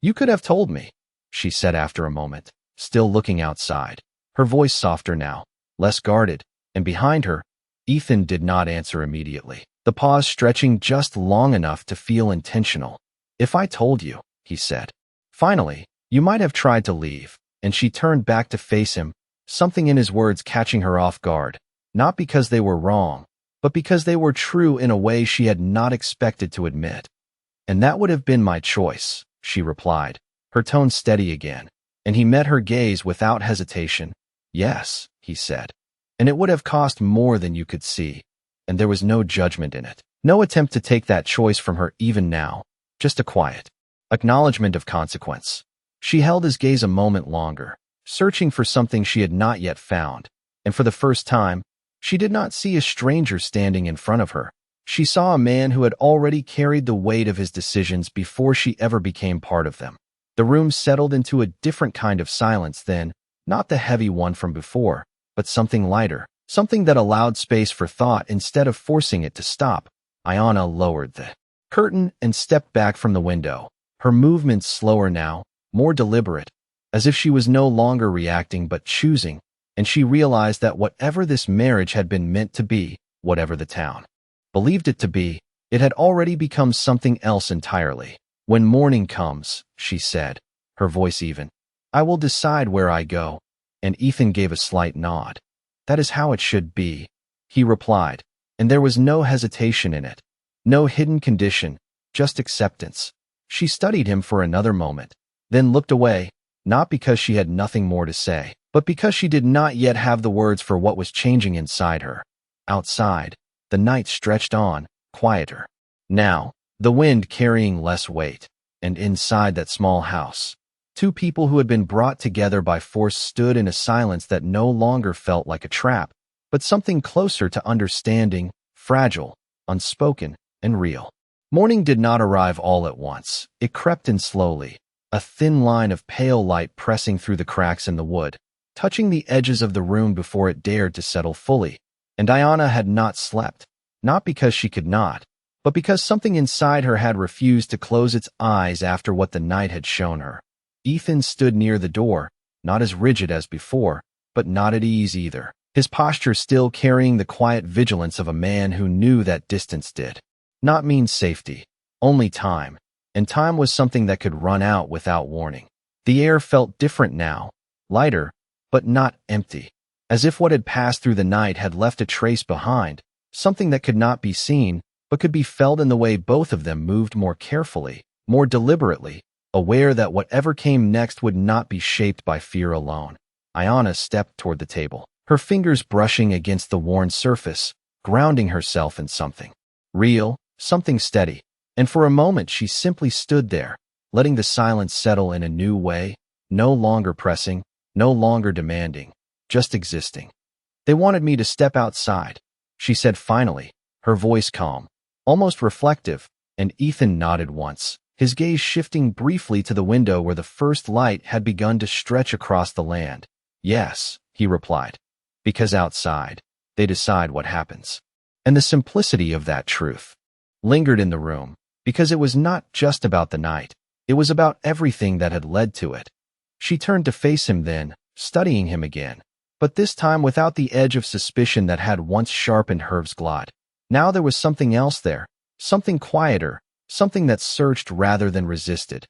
"You could have told me," she said after a moment, still looking outside, her voice softer now, less guarded, and behind her, Ethan did not answer immediately, the pause stretching just long enough to feel intentional. "If I told you," he said. "Finally, you might have tried to leave," and she turned back to face him, something in his words catching her off guard, not because they were wrong, but because they were true in a way she had not expected to admit. "And that would have been my choice," she replied, her tone steady again, and he met her gaze without hesitation. "Yes," he said, "and it would have cost more than you could see." And there was no judgment in it, no attempt to take that choice from her even now, just a quiet acknowledgement of consequence. She held his gaze a moment longer, searching for something she had not yet found, and for the first time, she did not see a stranger standing in front of her. She saw a man who had already carried the weight of his decisions before she ever became part of them. The room settled into a different kind of silence then, not the heavy one from before, but something lighter, something that allowed space for thought instead of forcing it to stop. Ayanna lowered the curtain and stepped back from the window, her movements slower now, more deliberate, as if she was no longer reacting but choosing, and she realized that whatever this marriage had been meant to be, whatever the town believed it to be, it had already become something else entirely. "When morning comes," she said, her voice even, I will decide where I go. And Ethan gave a slight nod. That is how it should be, he replied, and there was no hesitation in it. No hidden condition, just acceptance. She studied him for another moment, then looked away, not because she had nothing more to say, but because she did not yet have the words for what was changing inside her. Outside, the night stretched on, quieter. Now, the wind carrying less weight, and inside that small house, two people who had been brought together by force stood in a silence that no longer felt like a trap, but something closer to understanding, fragile, unspoken, and real. Morning did not arrive all at once. It crept in slowly, a thin line of pale light pressing through the cracks in the wood, touching the edges of the room before it dared to settle fully. And Ayanna had not slept, not because she could not, but because something inside her had refused to close its eyes after what the night had shown her. Ethan stood near the door, not as rigid as before, but not at ease either, his posture still carrying the quiet vigilance of a man who knew that distance did not mean safety, only time, and time was something that could run out without warning. The air felt different now, lighter, but not empty, as if what had passed through the night had left a trace behind, something that could not be seen, but could be felt in the way both of them moved more carefully, more deliberately, aware that whatever came next would not be shaped by fear alone. Ayanna stepped toward the table, her fingers brushing against the worn surface, grounding herself in something real, something steady, and for a moment she simply stood there, letting the silence settle in a new way, no longer pressing, no longer demanding, just existing. They wanted me to step outside, she said finally, her voice calm, almost reflective, and Ethan nodded once, his gaze shifting briefly to the window where the first light had begun to stretch across the land. Yes, he replied, because outside, they decide what happens. And the simplicity of that truth lingered in the room, because it was not just about the night, it was about everything that had led to it. She turned to face him then, studying him again, but this time without the edge of suspicion that had once sharpened Herv's glot. Now there was something else there, something quieter, something that searched rather than resisted.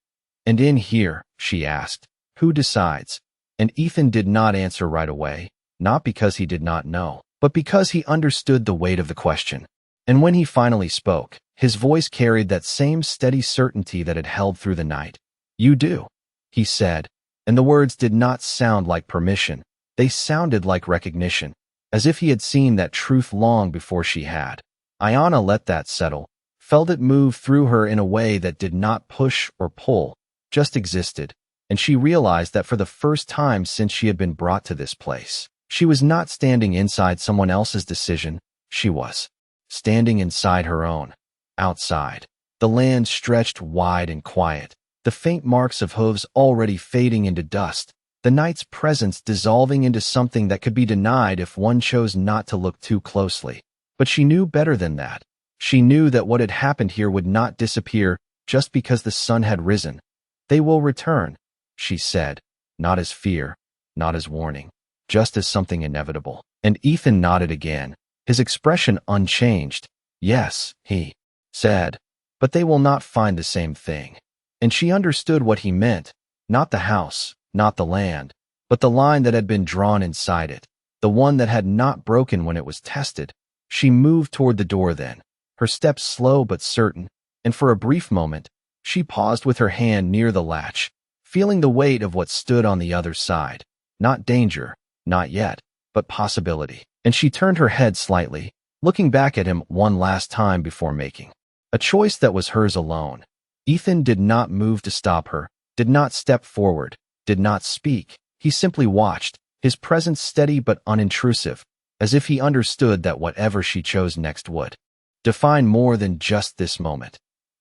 And in here, she asked, who decides? And Ethan did not answer right away, not because he did not know, but because he understood the weight of the question. And when he finally spoke, his voice carried that same steady certainty that had held through the night. You do, he said, and the words did not sound like permission. They sounded like recognition, as if he had seen that truth long before she had. Ayanna let that settle, felt it move through her in a way that did not push or pull, just existed, and she realized that for the first time since she had been brought to this place, she was not standing inside someone else's decision, she was standing inside her own. Outside, the land stretched wide and quiet, the faint marks of hooves already fading into dust, the night's presence dissolving into something that could be denied if one chose not to look too closely. But she knew better than that. She knew that what had happened here would not disappear just because the sun had risen. They will return, she said, not as fear, not as warning, just as something inevitable. And Ethan nodded again, his expression unchanged. Yes, he said, but they will not find the same thing. And she understood what he meant, not the house, not the land, but the line that had been drawn inside it, the one that had not broken when it was tested. She moved toward the door then, her steps slow but certain, and for a brief moment, she paused with her hand near the latch, feeling the weight of what stood on the other side. Not danger, not yet, but possibility. And she turned her head slightly, looking back at him one last time before making a choice that was hers alone. Ethan did not move to stop her, did not step forward, did not speak. He simply watched, his presence steady but unintrusive, as if he understood that whatever she chose next would define more than just this moment.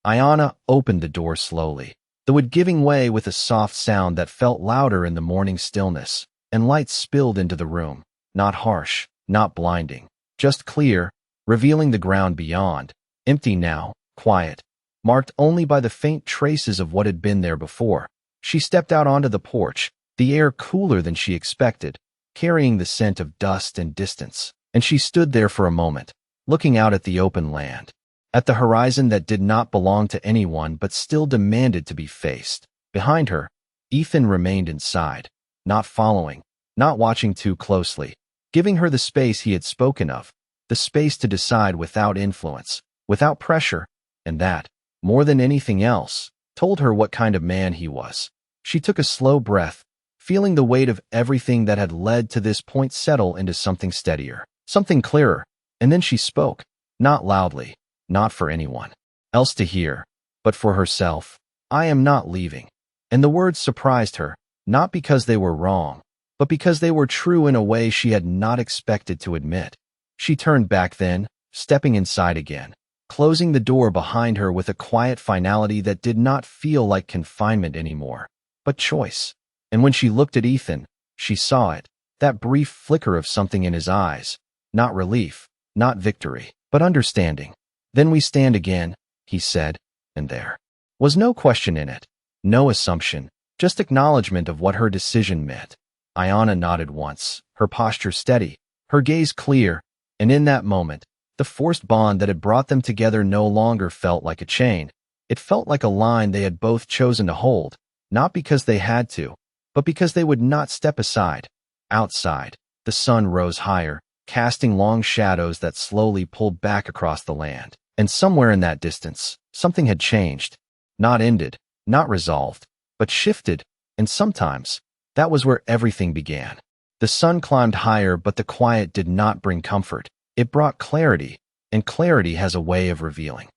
Ayanna opened the door slowly, the wood giving way with a soft sound that felt louder in the morning stillness, and light spilled into the room, not harsh, not blinding, just clear, revealing the ground beyond, empty now, quiet, marked only by the faint traces of what had been there before. She stepped out onto the porch, the air cooler than she expected, carrying the scent of dust and distance, and she stood there for a moment, looking out at the open land, at the horizon that did not belong to anyone but still demanded to be faced. Behind her, Ethan remained inside, not following, not watching too closely, giving her the space he had spoken of, the space to decide without influence, without pressure, and that, more than anything else, told her what kind of man he was. She took a slow breath, feeling the weight of everything that had led to this point settle into something steadier, something clearer, and then she spoke, not loudly, not for anyone else to hear, but for herself. "I am not leaving." And the words surprised her, not because they were wrong, but because they were true in a way she had not expected to admit. She turned back then, stepping inside again, closing the door behind her with a quiet finality that did not feel like confinement anymore, but choice. And when she looked at Ethan, she saw it, that brief flicker of something in his eyes, not relief, not victory, but understanding. "Then we stand again," he said, and there was no question in it, no assumption, just acknowledgement of what her decision meant. Ayanna nodded once, her posture steady, her gaze clear, and in that moment, the forced bond that had brought them together no longer felt like a chain. It felt like a line they had both chosen to hold, not because they had to, but because they would not step aside. Outside, the sun rose higher, casting long shadows that slowly pulled back across the land. And somewhere in that distance, something had changed. Not ended, not resolved, but shifted, and sometimes, that was where everything began. The sun climbed higher, but the quiet did not bring comfort. It brought clarity, and clarity has a way of revealing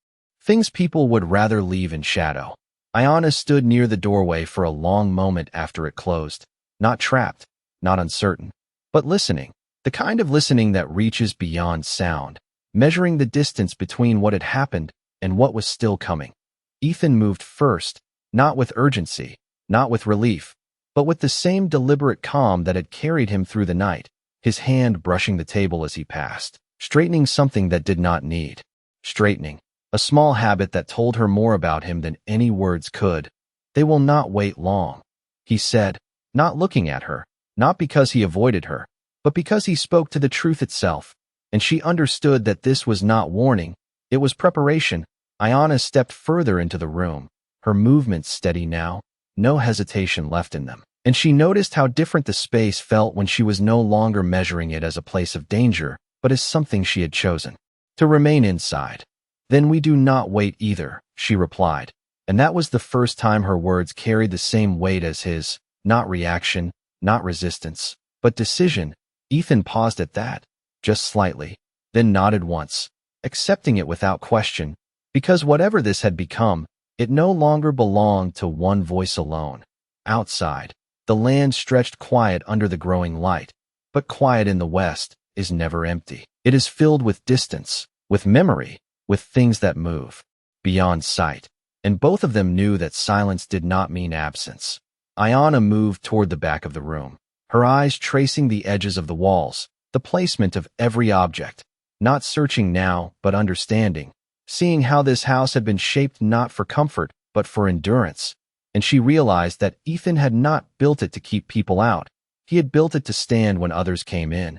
things people would rather leave in shadow. Ayanna stood near the doorway for a long moment after it closed, not trapped, not uncertain, but listening, the kind of listening that reaches beyond sound, measuring the distance between what had happened and what was still coming. Ethan moved first, not with urgency, not with relief, but with the same deliberate calm that had carried him through the night, his hand brushing the table as he passed, straightening something that did not need straightening, a small habit that told her more about him than any words could. "They will not wait long," he said, not looking at her, not because he avoided her, but because he spoke to the truth itself, and she understood that this was not warning, it was preparation. Ayanna stepped further into the room, her movements steady now, no hesitation left in them, and she noticed how different the space felt when she was no longer measuring it as a place of danger, but as something she had chosen to remain inside. "Then we do not wait either," she replied, and that was the first time her words carried the same weight as his, not reaction, not resistance, but decision. Ethan paused at that, just slightly, then nodded once, accepting it without question, because whatever this had become, it no longer belonged to one voice alone. Outside, the land stretched quiet under the growing light, but quiet in the West is never empty. It is filled with distance, with memory, with things that move beyond sight, and both of them knew that silence did not mean absence. Ayanna moved toward the back of the room, her eyes tracing the edges of the walls, the placement of every object, not searching now, but understanding, seeing how this house had been shaped not for comfort, but for endurance. And she realized that Ethan had not built it to keep people out. He had built it to stand when others came in.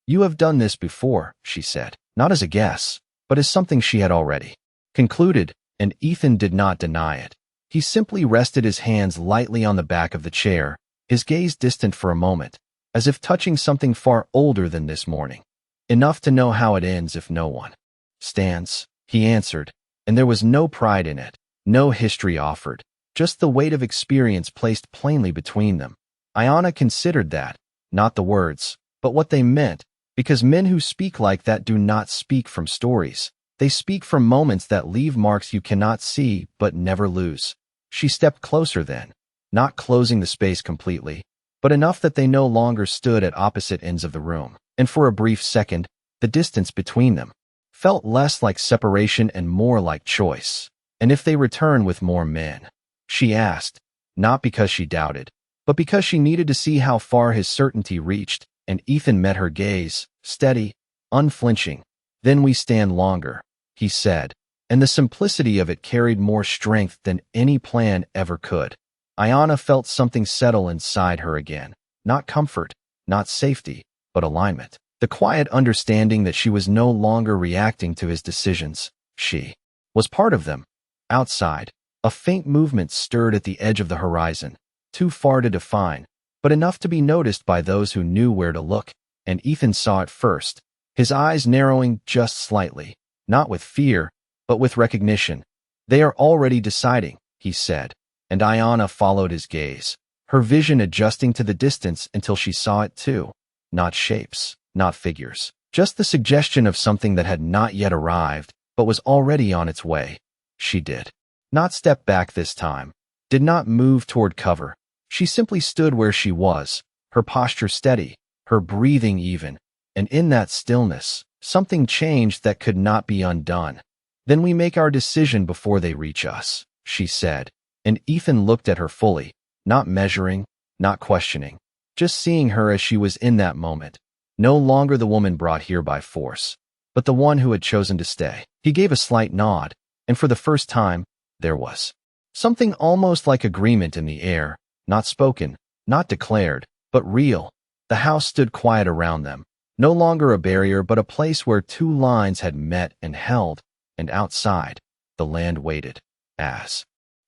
"You have done this before," she said, not as a guess, but as something she had already concluded, and Ethan did not deny it. He simply rested his hands lightly on the back of the chair, his gaze distant for a moment, as if touching something far older than this morning. "Enough to know how it ends if no one stands," he answered, and there was no pride in it, no history offered, just the weight of experience placed plainly between them. Ayanna considered that, not the words, but what they meant, because men who speak like that do not speak from stories. They speak from moments that leave marks you cannot see but never lose. She stepped closer then, not closing the space completely, but enough that they no longer stood at opposite ends of the room, and for a brief second, the distance between them felt less like separation and more like choice. "And if they return with more men?" she asked, not because she doubted, but because she needed to see how far his certainty reached, and Ethan met her gaze, steady, unflinching. "Then we stand longer," he said, and the simplicity of it carried more strength than any plan ever could. Ayanna felt something settle inside her again, not comfort, not safety, but alignment. The quiet understanding that she was no longer reacting to his decisions. She was part of them. Outside, a faint movement stirred at the edge of the horizon. too far to define, but enough to be noticed by those who knew where to look, and Ethan saw it first, his eyes narrowing just slightly, not with fear, but with recognition. "They are already deciding," he said, and Ayanna followed his gaze, her vision adjusting to the distance until she saw it too. Not shapes, not figures, just the suggestion of something that had not yet arrived, but was already on its way. She did not step back this time, did not move toward cover. She simply stood where she was, her posture steady, her breathing even, and in that stillness, something changed that could not be undone. "Then we make our decision before they reach us," she said, and Ethan looked at her fully, not measuring, not questioning, just seeing her as she was in that moment, no longer the woman brought here by force, but the one who had chosen to stay. He gave a slight nod, and for the first time, there was something almost like agreement in the air, not spoken, not declared, but real. The house stood quiet around them, no longer a barrier but a place where two lines had met and held, and outside, the land waited, as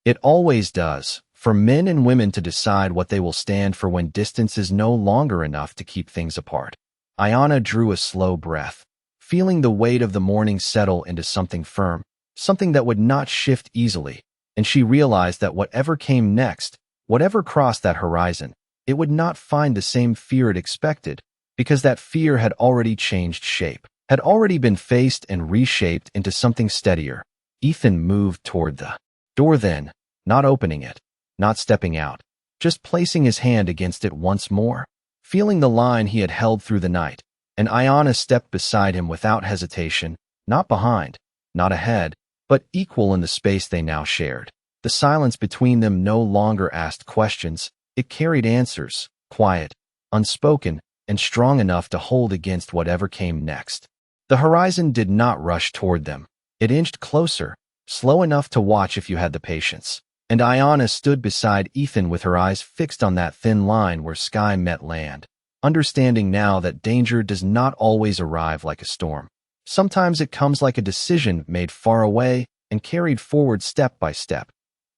it always does, for men and women to decide what they will stand for when distance is no longer enough to keep things apart. Ayanna drew a slow breath, feeling the weight of the morning settle into something firm, something that would not shift easily, and she realized that whatever came next, whatever crossed that horizon, it would not find the same fear it expected, because that fear had already changed shape, had already been faced and reshaped into something steadier. Ethan moved toward the door then, not opening it, not stepping out, just placing his hand against it once more, feeling the line he had held through the night, and Ayanna stepped beside him without hesitation, not behind, not ahead, but equal in the space they now shared. The silence between them no longer asked questions, it carried answers, quiet, unspoken, and strong enough to hold against whatever came next. The horizon did not rush toward them. It inched closer, slow enough to watch if you had the patience. And Ayanna stood beside Ethan with her eyes fixed on that thin line where sky met land, understanding now that danger does not always arrive like a storm. Sometimes it comes like a decision made far away and carried forward step by step.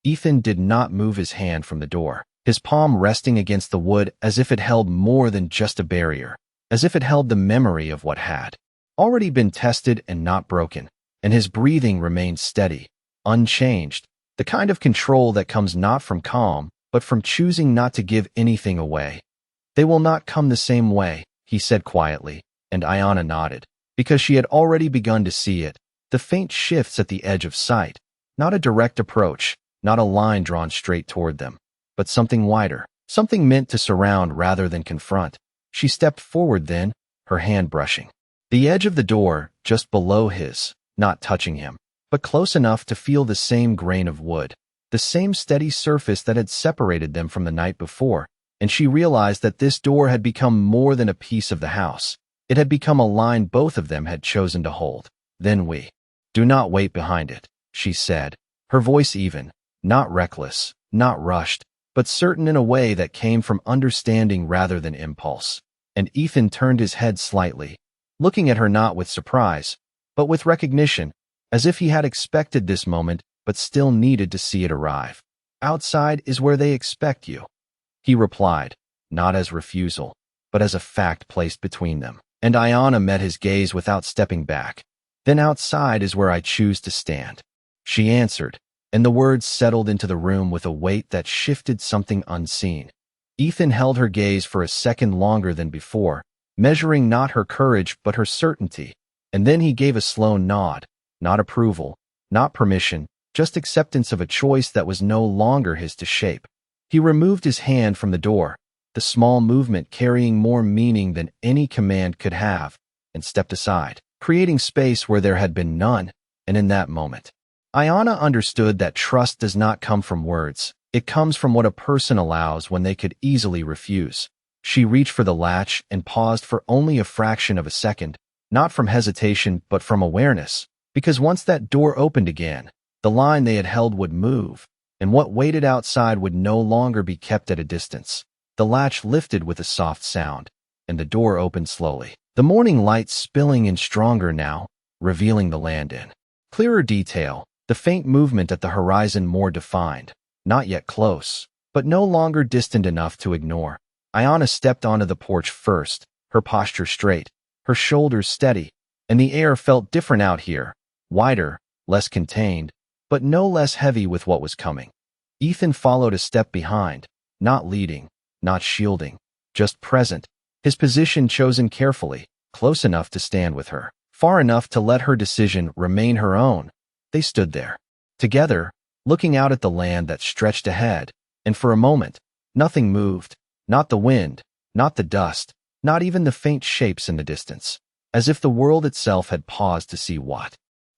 Ethan did not move his hand from the door, his palm resting against the wood as if it held more than just a barrier, as if it held the memory of what had already been tested and not broken, and his breathing remained steady, unchanged, the kind of control that comes not from calm, but from choosing not to give anything away. "They will not come the same way," he said quietly, and Ayanna nodded, because she had already begun to see it, the faint shifts at the edge of sight, not a direct approach, not a line drawn straight toward them, but something wider, something meant to surround rather than confront. She stepped forward then, her hand brushing the edge of the door just below his, not touching him, but close enough to feel the same grain of wood, the same steady surface that had separated them from the night before, and she realized that this door had become more than a piece of the house. It had become a line both of them had chosen to hold. "Then we do not wait behind it," she said, her voice even, not reckless, not rushed, but certain in a way that came from understanding rather than impulse. And Ethan turned his head slightly, looking at her not with surprise, but with recognition, as if he had expected this moment but still needed to see it arrive. "Outside is where they expect you," he replied, not as refusal, but as a fact placed between them. And Ayanna met his gaze without stepping back. "Then outside is where I choose to stand," she answered, and the words settled into the room with a weight that shifted something unseen. Ethan held her gaze for a second longer than before, measuring not her courage but her certainty, and then he gave a slow nod, not approval, not permission, just acceptance of a choice that was no longer his to shape. He removed his hand from the door, the small movement carrying more meaning than any command could have, and stepped aside, creating space where there had been none, and in that moment, Ayanna understood that trust does not come from words, it comes from what a person allows when they could easily refuse. She reached for the latch and paused for only a fraction of a second, not from hesitation but from awareness, because once that door opened again, the line they had held would move, and what waited outside would no longer be kept at a distance. The latch lifted with a soft sound, and the door opened slowly, the morning light spilling in stronger now, revealing the land in clearer detail, the faint movement at the horizon more defined, not yet close, but no longer distant enough to ignore. Ayana stepped onto the porch first, her posture straight, her shoulders steady, and the air felt different out here, wider, less contained, but no less heavy with what was coming. Ethan followed a step behind, not leading, not shielding, just present, his position chosen carefully, close enough to stand with her, far enough to let her decision remain her own. They stood there, together, looking out at the land that stretched ahead, and for a moment, nothing moved, not the wind, not the dust, not even the faint shapes in the distance, as if the world itself had paused to see what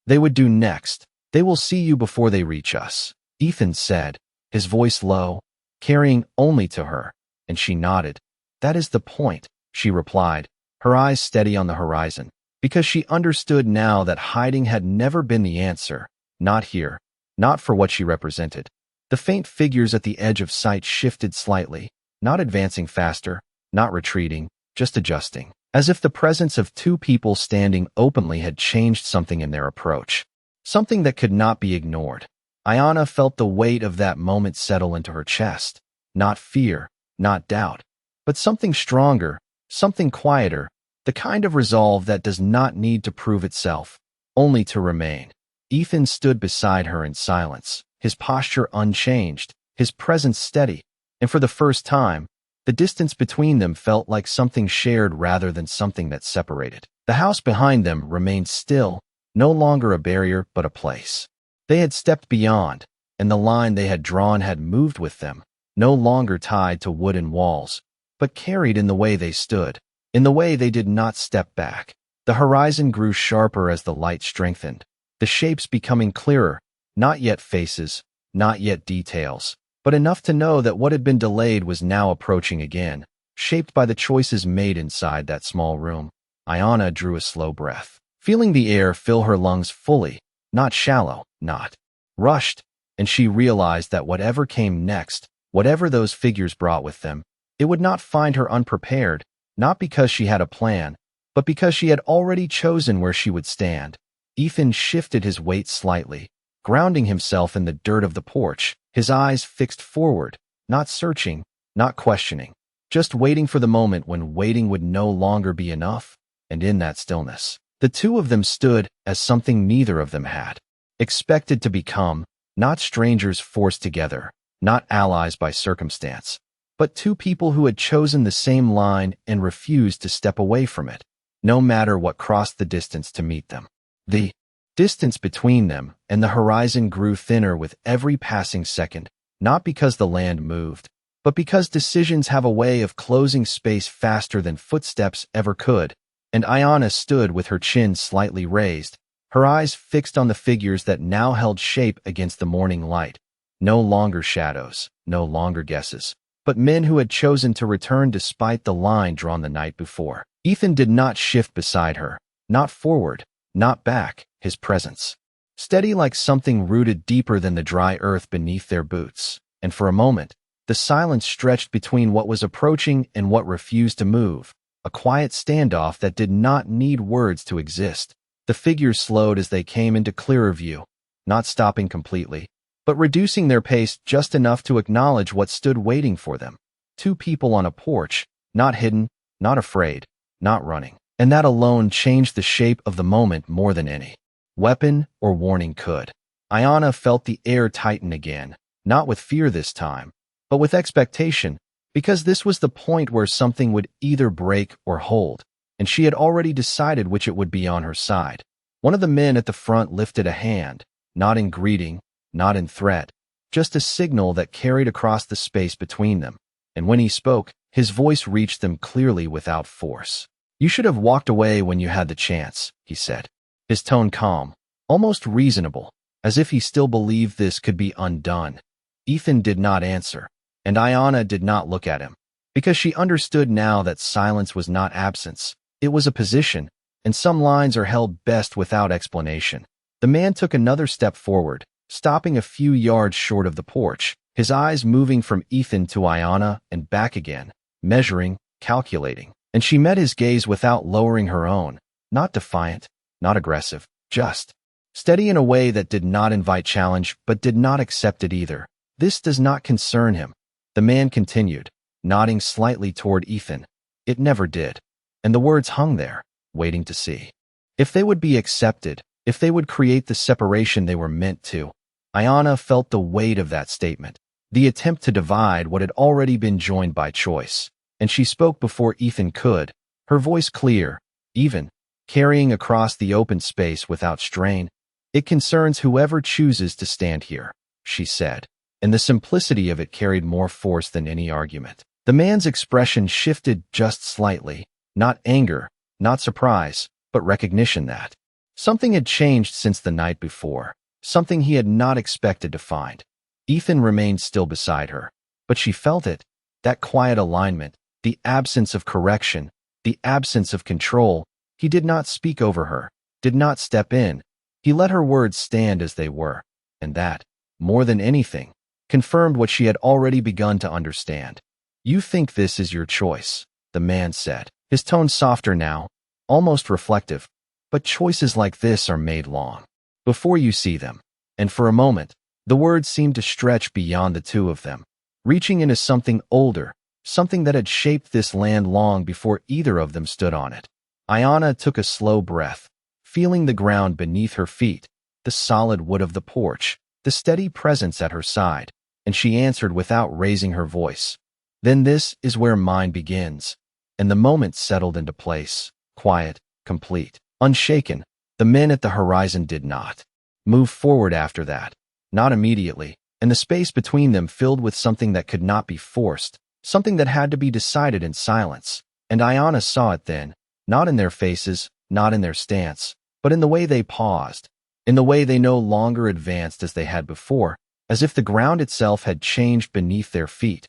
they would do next. They will see you before they reach us, Ethan said, his voice low, carrying only to her, and she nodded. That is the point, she replied, her eyes steady on the horizon, because she understood now that hiding had never been the answer, not here, not for what she represented. The faint figures at the edge of sight shifted slightly, not advancing faster, not retreating, just adjusting, as if the presence of two people standing openly had changed something in their approach, something that could not be ignored. Ayana felt the weight of that moment settle into her chest, not fear, not doubt, but something stronger, something quieter, the kind of resolve that does not need to prove itself, only to remain. Ethan stood beside her in silence, his posture unchanged, his presence steady, and for the first time, the distance between them felt like something shared rather than something that separated. The house behind them remained still, no longer a barrier but a place. They had stepped beyond, and the line they had drawn had moved with them, no longer tied to wooden walls, but carried in the way they stood, in the way they did not step back. The horizon grew sharper as the light strengthened, the shapes becoming clearer, not yet faces, not yet details, but enough to know that what had been delayed was now approaching again, shaped by the choices made inside that small room. Ayana drew a slow breath, feeling the air fill her lungs fully, not shallow, not rushed, and she realized that whatever came next, whatever those figures brought with them, it would not find her unprepared, not because she had a plan, but because she had already chosen where she would stand. Ethan shifted his weight slightly, grounding himself in the dirt of the porch, his eyes fixed forward, not searching, not questioning, just waiting for the moment when waiting would no longer be enough. And in that stillness, the two of them stood as something neither of them had expected to become, not strangers forced together, not allies by circumstance, but two people who had chosen the same line and refused to step away from it, no matter what crossed the distance to meet them. The distance between them and the horizon grew thinner with every passing second, not because the land moved, but because decisions have a way of closing space faster than footsteps ever could, and Ayana stood with her chin slightly raised, her eyes fixed on the figures that now held shape against the morning light. No longer shadows, no longer guesses, but men who had chosen to return despite the line drawn the night before. Ethan did not shift beside her, not forward, not back, his presence steady like something rooted deeper than the dry earth beneath their boots. And for a moment, the silence stretched between what was approaching and what refused to move, a quiet standoff that did not need words to exist. The figures slowed as they came into clearer view, not stopping completely, but reducing their pace just enough to acknowledge what stood waiting for them. Two people on a porch, not hidden, not afraid, not running. And that alone changed the shape of the moment more than any weapon or warning could. Ayana felt the air tighten again, not with fear this time, but with expectation, because this was the point where something would either break or hold, and she had already decided which it would be on her side. One of the men at the front lifted a hand, not in greeting, not in threat, just a signal that carried across the space between them, and when he spoke, his voice reached them clearly without force. "You should have walked away when you had the chance," he said, his tone calm, almost reasonable, as if he still believed this could be undone. Ethan did not answer, and Ayana did not look at him, because she understood now that silence was not absence, it was a position, and some lines are held best without explanation. The man took another step forward, stopping a few yards short of the porch, his eyes moving from Ethan to Ayana and back again, measuring, calculating. And she met his gaze without lowering her own, not defiant, not aggressive, just steady in a way that did not invite challenge but did not accept it either. "This does not concern him," The man continued, nodding slightly toward Ethan. It never did. And the words hung there, waiting to see. If they would be accepted, if they would create the separation they were meant to. Ayanna felt the weight of that statement, the attempt to divide what had already been joined by choice. And she spoke before Ethan could, her voice clear, even, carrying across the open space without strain. It concerns whoever chooses to stand here, she said, and the simplicity of it carried more force than any argument. The man's expression shifted just slightly, not anger, not surprise, but recognition that something had changed since the night before, something he had not expected to find. Ethan remained still beside her, but she felt it, that quiet alignment, the absence of correction, the absence of control. He did not speak over her, did not step in. He let her words stand as they were, and that, more than anything, confirmed what she had already begun to understand. You think this is your choice, the man said, his tone softer now, almost reflective, but choices like this are made long before you see them. And for a moment, the words seemed to stretch beyond the two of them, reaching into something older, something that had shaped this land long before either of them stood on it. Ayanna took a slow breath, feeling the ground beneath her feet, the solid wood of the porch, the steady presence at her side, and she answered without raising her voice. Then this is where mine begins. And the moment settled into place, quiet, complete, unshaken. The men at the horizon did not move forward after that, not immediately, and the space between them filled with something that could not be forced, something that had to be decided in silence. And Ayanna saw it then, not in their faces, not in their stance, but in the way they paused, in the way they no longer advanced as they had before, as if the ground itself had changed beneath their feet.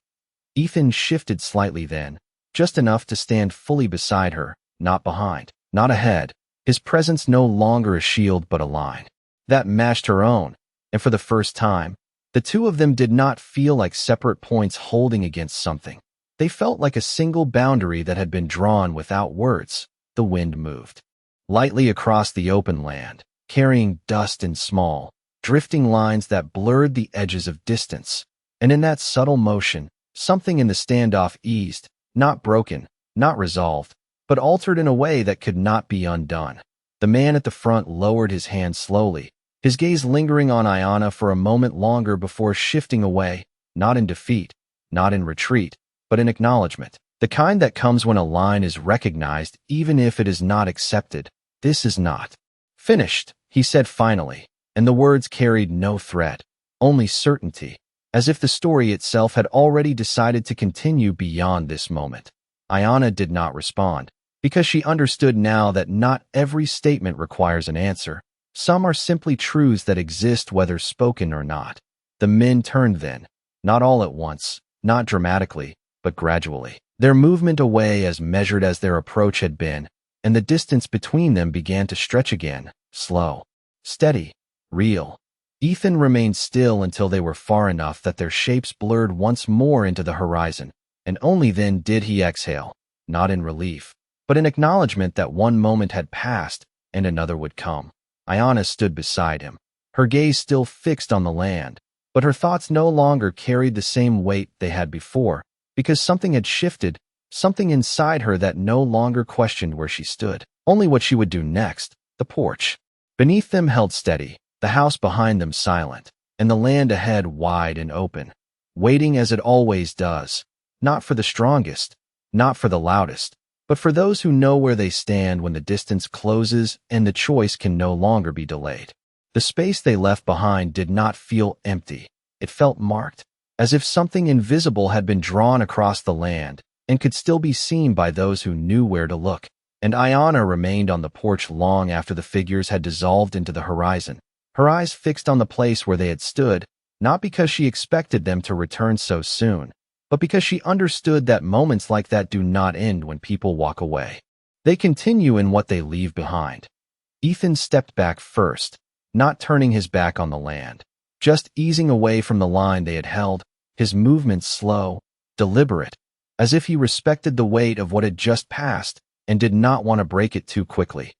Ethan shifted slightly then, just enough to stand fully beside her, not behind, not ahead, his presence no longer a shield but a line that matched her own, and for the first time, the two of them did not feel like separate points holding against something. They felt like a single boundary that had been drawn without words. The wind moved lightly across the open land, carrying dust and small, drifting lines that blurred the edges of distance. And in that subtle motion, something in the standoff eased, not broken, not resolved, but altered in a way that could not be undone. The man at the front lowered his hand slowly, his gaze lingering on Ayanna for a moment longer before shifting away, not in defeat, not in retreat, but in acknowledgement, the kind that comes when a line is recognized even if it is not accepted. This is not finished, he said finally, and the words carried no threat, only certainty, as if the story itself had already decided to continue beyond this moment. Ayanna did not respond, because she understood now that not every statement requires an answer. Some are simply truths that exist whether spoken or not. The men turned then, not all at once, not dramatically, but gradually. Their movement away as measured as their approach had been, and the distance between them began to stretch again, slow, steady, real. Ethan remained still until they were far enough that their shapes blurred once more into the horizon, and only then did he exhale, not in relief, but in acknowledgement that one moment had passed and another would come. Ayanna stood beside him, her gaze still fixed on the land, but her thoughts no longer carried the same weight they had before, because something had shifted, something inside her that no longer questioned where she stood, only what she would do next. The porch beneath them held steady, the house behind them silent, and the land ahead wide and open, waiting as it always does, not for the strongest, not for the loudest, but for those who know where they stand when the distance closes and the choice can no longer be delayed. The space they left behind did not feel empty. It felt marked, as if something invisible had been drawn across the land and could still be seen by those who knew where to look. And Ayanna remained on the porch long after the figures had dissolved into the horizon, her eyes fixed on the place where they had stood, not because she expected them to return so soon, but because she understood that moments like that do not end when people walk away. They continue in what they leave behind. Ethan stepped back first, not turning his back on the land, just easing away from the line they had held, his movements slow, deliberate, as if he respected the weight of what had just passed and did not want to break it too quickly.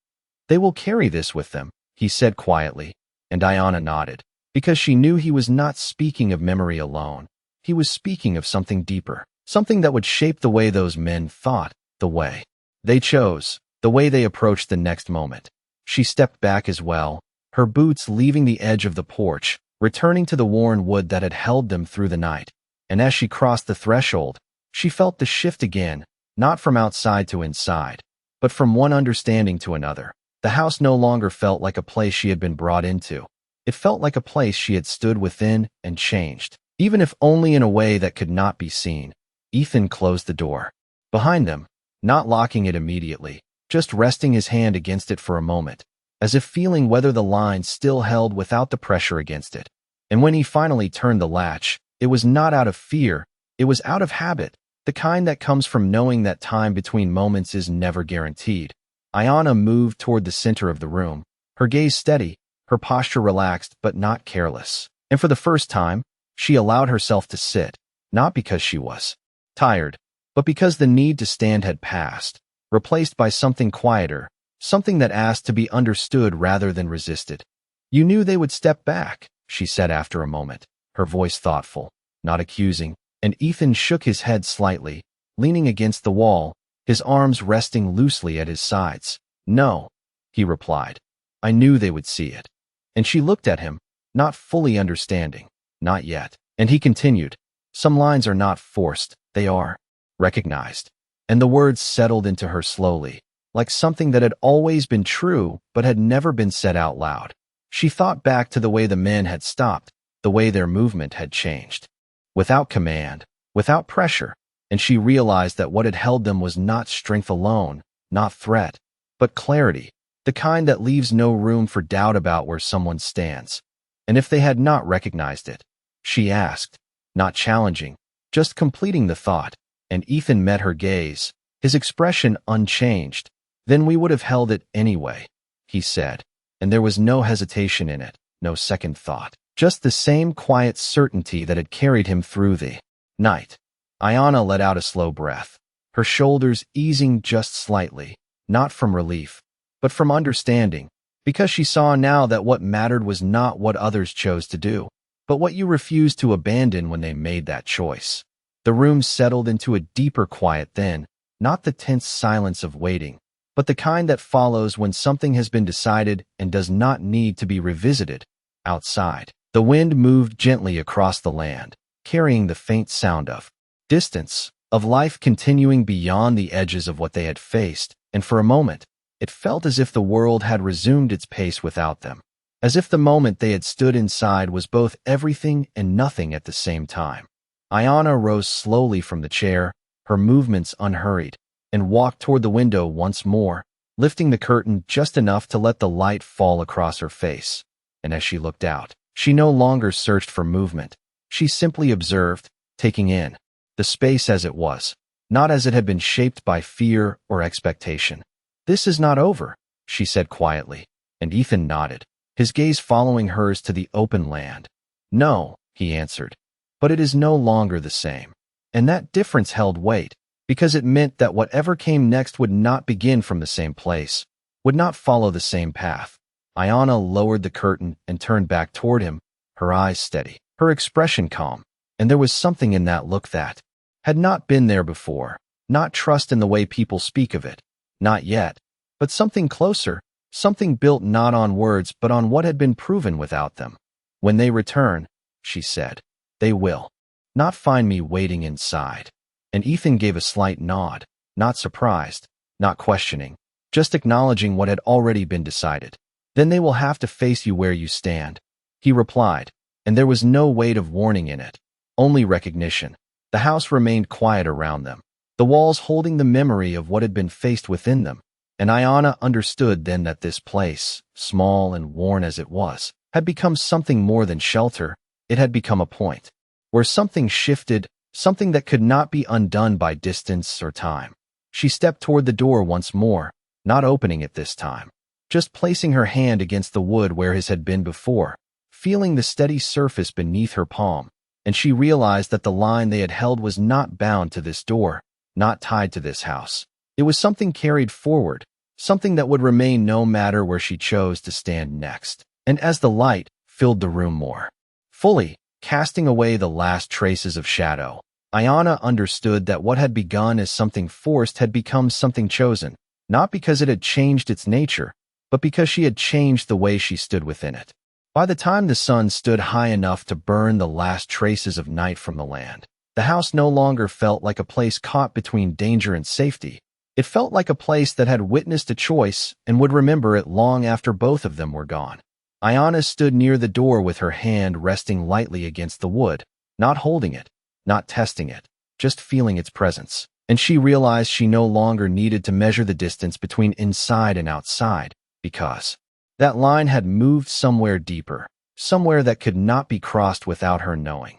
They will carry this with them, he said quietly, and Ayanna nodded, because she knew he was not speaking of memory alone. he was speaking of something deeper, something that would shape the way those men thought, the way they chose, the way they approached the next moment. She stepped back as well, her boots leaving the edge of the porch, returning to the worn wood that had held them through the night. And as she crossed the threshold, she felt the shift again, not from outside to inside, but from one understanding to another. The house no longer felt like a place she had been brought into. It felt like a place she had stood within and changed, even if only in a way that could not be seen. Ethan closed the door behind them, not locking it immediately, just resting his hand against it for a moment, as if feeling whether the line still held without the pressure against it. And when he finally turned the latch, it was not out of fear, it was out of habit, the kind that comes from knowing that time between moments is never guaranteed. Ayanna moved toward the center of the room, her gaze steady, her posture relaxed but not careless. And for the first time, she allowed herself to sit, not because she was tired, but because the need to stand had passed, replaced by something quieter, something that asked to be understood rather than resisted. "You knew they would step back," she said after a moment, her voice thoughtful, not accusing, and Ethan shook his head slightly, leaning against the wall, his arms resting loosely at his sides. "No," he replied. "I knew they would see it." And she looked at him, not fully understanding. "Not yet." And he continued, "Some lines are not forced, they are recognized." And the words settled into her slowly, like something that had always been true but had never been said out loud. She thought back to the way the men had stopped, the way their movement had changed. Without command, without pressure, and she realized that what had held them was not strength alone, not threat, but clarity, the kind that leaves no room for doubt about where someone stands. And if they had not recognized it, she asked, not challenging, just completing the thought, and Ethan met her gaze, his expression unchanged. "Then we would have held it anyway," he said, and there was no hesitation in it, no second thought, just the same quiet certainty that had carried him through the night. Ayanna let out a slow breath, her shoulders easing just slightly, not from relief, but from understanding, because she saw now that what mattered was not what others chose to do, but what you refused to abandon when they made that choice. The room settled into a deeper quiet then, not the tense silence of waiting, but the kind that follows when something has been decided and does not need to be revisited. Outside, the wind moved gently across the land, carrying the faint sound of distance, of life continuing beyond the edges of what they had faced, and for a moment, it felt as if the world had resumed its pace without them, as if the moment they had stood inside was both everything and nothing at the same time. Ayanna rose slowly from the chair, her movements unhurried, and walked toward the window once more, lifting the curtain just enough to let the light fall across her face. And as she looked out, she no longer searched for movement. She simply observed, taking in the space as it was, not as it had been shaped by fear or expectation. "This is not over," she said quietly, and Ethan nodded, his gaze following hers to the open land. "No," he answered, "but it is no longer the same." And that difference held weight, because it meant that whatever came next would not begin from the same place, would not follow the same path. Ayanna lowered the curtain and turned back toward him, her eyes steady, her expression calm, and there was something in that look that had not been there before, not trust in the way people speak of it, not yet, but something closer, something built not on words but on what had been proven without them. "When they return," she said, "they will not find me waiting inside." And Ethan gave a slight nod, not surprised, not questioning, just acknowledging what had already been decided. "Then they will have to face you where you stand," he replied, and there was no weight of warning in it, only recognition. The house remained quiet around them, the walls holding the memory of what had been faced within them, and Ayanna understood then that this place, small and worn as it was, had become something more than shelter. It had become a point where something shifted, something that could not be undone by distance or time. She stepped toward the door once more, not opening it this time, just placing her hand against the wood where his had been before, feeling the steady surface beneath her palm, and she realized that the line they had held was not bound to this door, not tied to this house. It was something carried forward, something that would remain no matter where she chose to stand next. And as the light filled the room more fully, casting away the last traces of shadow. Ayana understood that what had begun as something forced had become something chosen, not because it had changed its nature, but because she had changed the way she stood within it. By the time the sun stood high enough to burn the last traces of night from the land, the house no longer felt like a place caught between danger and safety. It felt like a place that had witnessed a choice and would remember it long after both of them were gone. Ayana stood near the door with her hand resting lightly against the wood, not holding it, not testing it, just feeling its presence. And she realized she no longer needed to measure the distance between inside and outside, because that line had moved somewhere deeper, somewhere that could not be crossed without her knowing.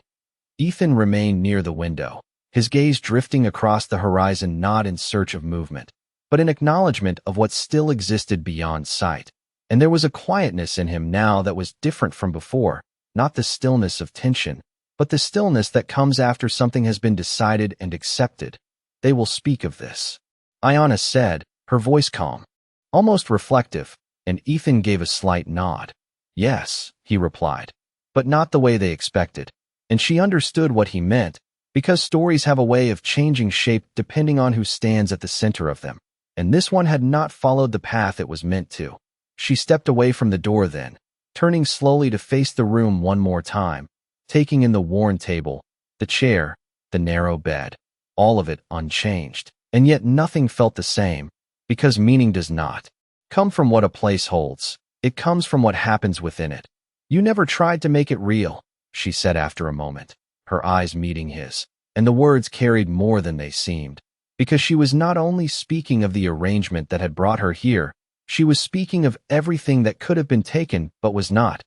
Ethan remained near the window, his gaze drifting across the horizon, not in search of movement, but in acknowledgement of what still existed beyond sight. And there was a quietness in him now that was different from before, not the stillness of tension, but the stillness that comes after something has been decided and accepted. They will speak of this, Ayana said, her voice calm, almost reflective, and Ethan gave a slight nod. Yes, he replied, but not the way they expected. And she understood what he meant, because stories have a way of changing shape depending on who stands at the center of them, and this one had not followed the path it was meant to. She stepped away from the door then, turning slowly to face the room one more time, taking in the worn table, the chair, the narrow bed, all of it unchanged. And yet nothing felt the same, because meaning does not come from what a place holds. It comes from what happens within it. You never tried to make it real, she said after a moment, her eyes meeting his, and the words carried more than they seemed, because she was not only speaking of the arrangement that had brought her here, she was speaking of everything that could have been taken but was not.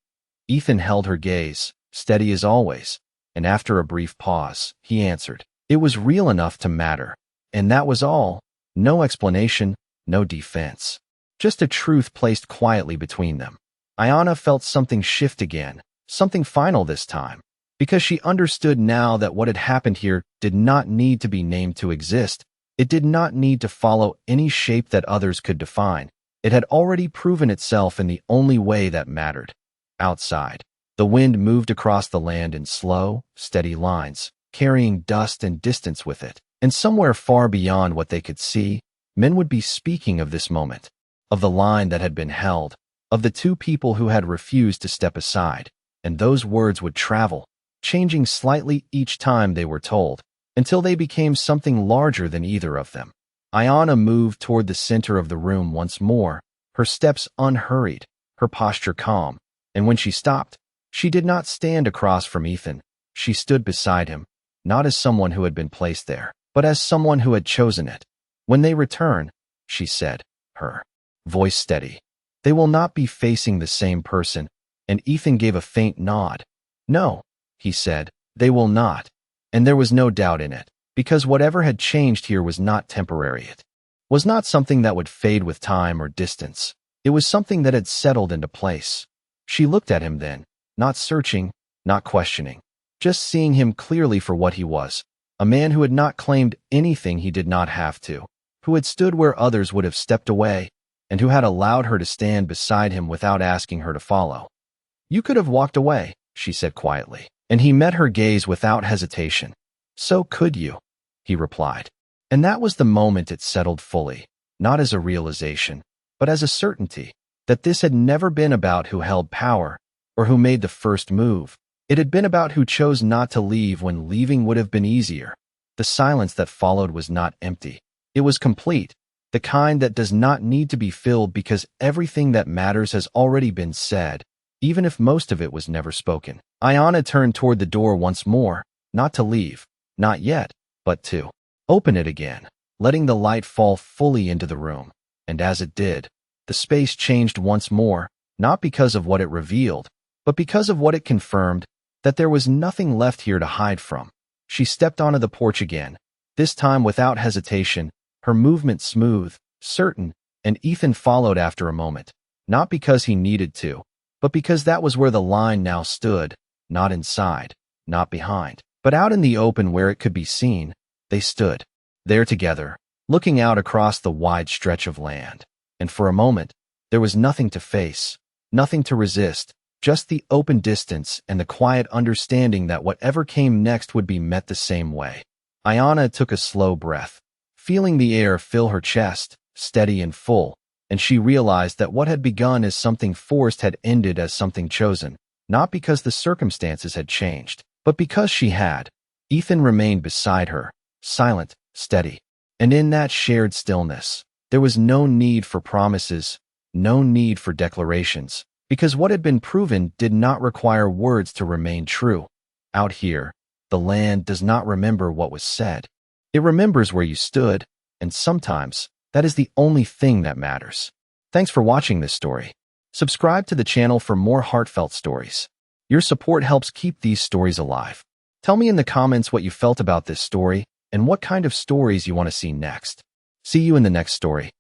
Ethan held her gaze, steady as always, and after a brief pause, he answered, "It was real enough to matter, and that was all. No explanation, no defense. Just a truth placed quietly between them." Ayana felt something shift again, something final this time, because she understood now that what had happened here did not need to be named to exist. It did not need to follow any shape that others could define. It had already proven itself in the only way that mattered. Outside, the wind moved across the land in slow, steady lines, carrying dust and distance with it. And somewhere far beyond what they could see, men would be speaking of this moment, of the line that had been held, of the two people who had refused to step aside, and those words would travel, changing slightly each time they were told, until they became something larger than either of them. Ayana moved toward the center of the room once more, her steps unhurried, her posture calm, and when she stopped, she did not stand across from Ethan. She stood beside him, not as someone who had been placed there, but as someone who had chosen it. "When they return," she said, her voice steady, "they will not be facing the same person," and Ethan gave a faint nod. "No," he said, "they will not." And there was no doubt in it, because whatever had changed here was not temporary. It was not something that would fade with time or distance. It was something that had settled into place. She looked at him then, not searching, not questioning, just seeing him clearly for what he was, a man who had not claimed anything he did not have to, who had stood where others would have stepped away, and who had allowed her to stand beside him without asking her to follow. "You could have walked away," she said quietly, and he met her gaze without hesitation. "So could you," he replied. And that was the moment it settled fully, not as a realization, but as a certainty, that this had never been about who held power or who made the first move. It had been about who chose not to leave when leaving would have been easier. The silence that followed was not empty. It was complete, the kind that does not need to be filled because everything that matters has already been said, even if most of it was never spoken. Ayana turned toward the door once more, not to leave, not yet, but to open it again, letting the light fall fully into the room. And as it did, the space changed once more, not because of what it revealed, but because of what it confirmed, that there was nothing left here to hide from. She stepped onto the porch again, this time without hesitation, her movement smooth, certain, and Ethan followed after a moment, not because he needed to, but because that was where the line now stood, not inside, not behind, but out in the open where it could be seen. They stood there together, looking out across the wide stretch of land, and for a moment, there was nothing to face, nothing to resist, Just the open distance and the quiet understanding that whatever came next would be met the same way. Ayana took a slow breath, feeling the air fill her chest, steady and full, and she realized that what had begun as something forced had ended as something chosen, not because the circumstances had changed, but because she had. Ethan remained beside her, silent, steady, and in that shared stillness, there was no need for promises, no need for declarations, because what had been proven did not require words to remain true. Out here, the land does not remember what was said. It remembers where you stood, and sometimes that is the only thing that matters. Thanks for watching this story. Subscribe to the channel for more heartfelt stories. Your support helps keep these stories alive. Tell me in the comments what you felt about this story and what kind of stories you want to see next. See you in the next story.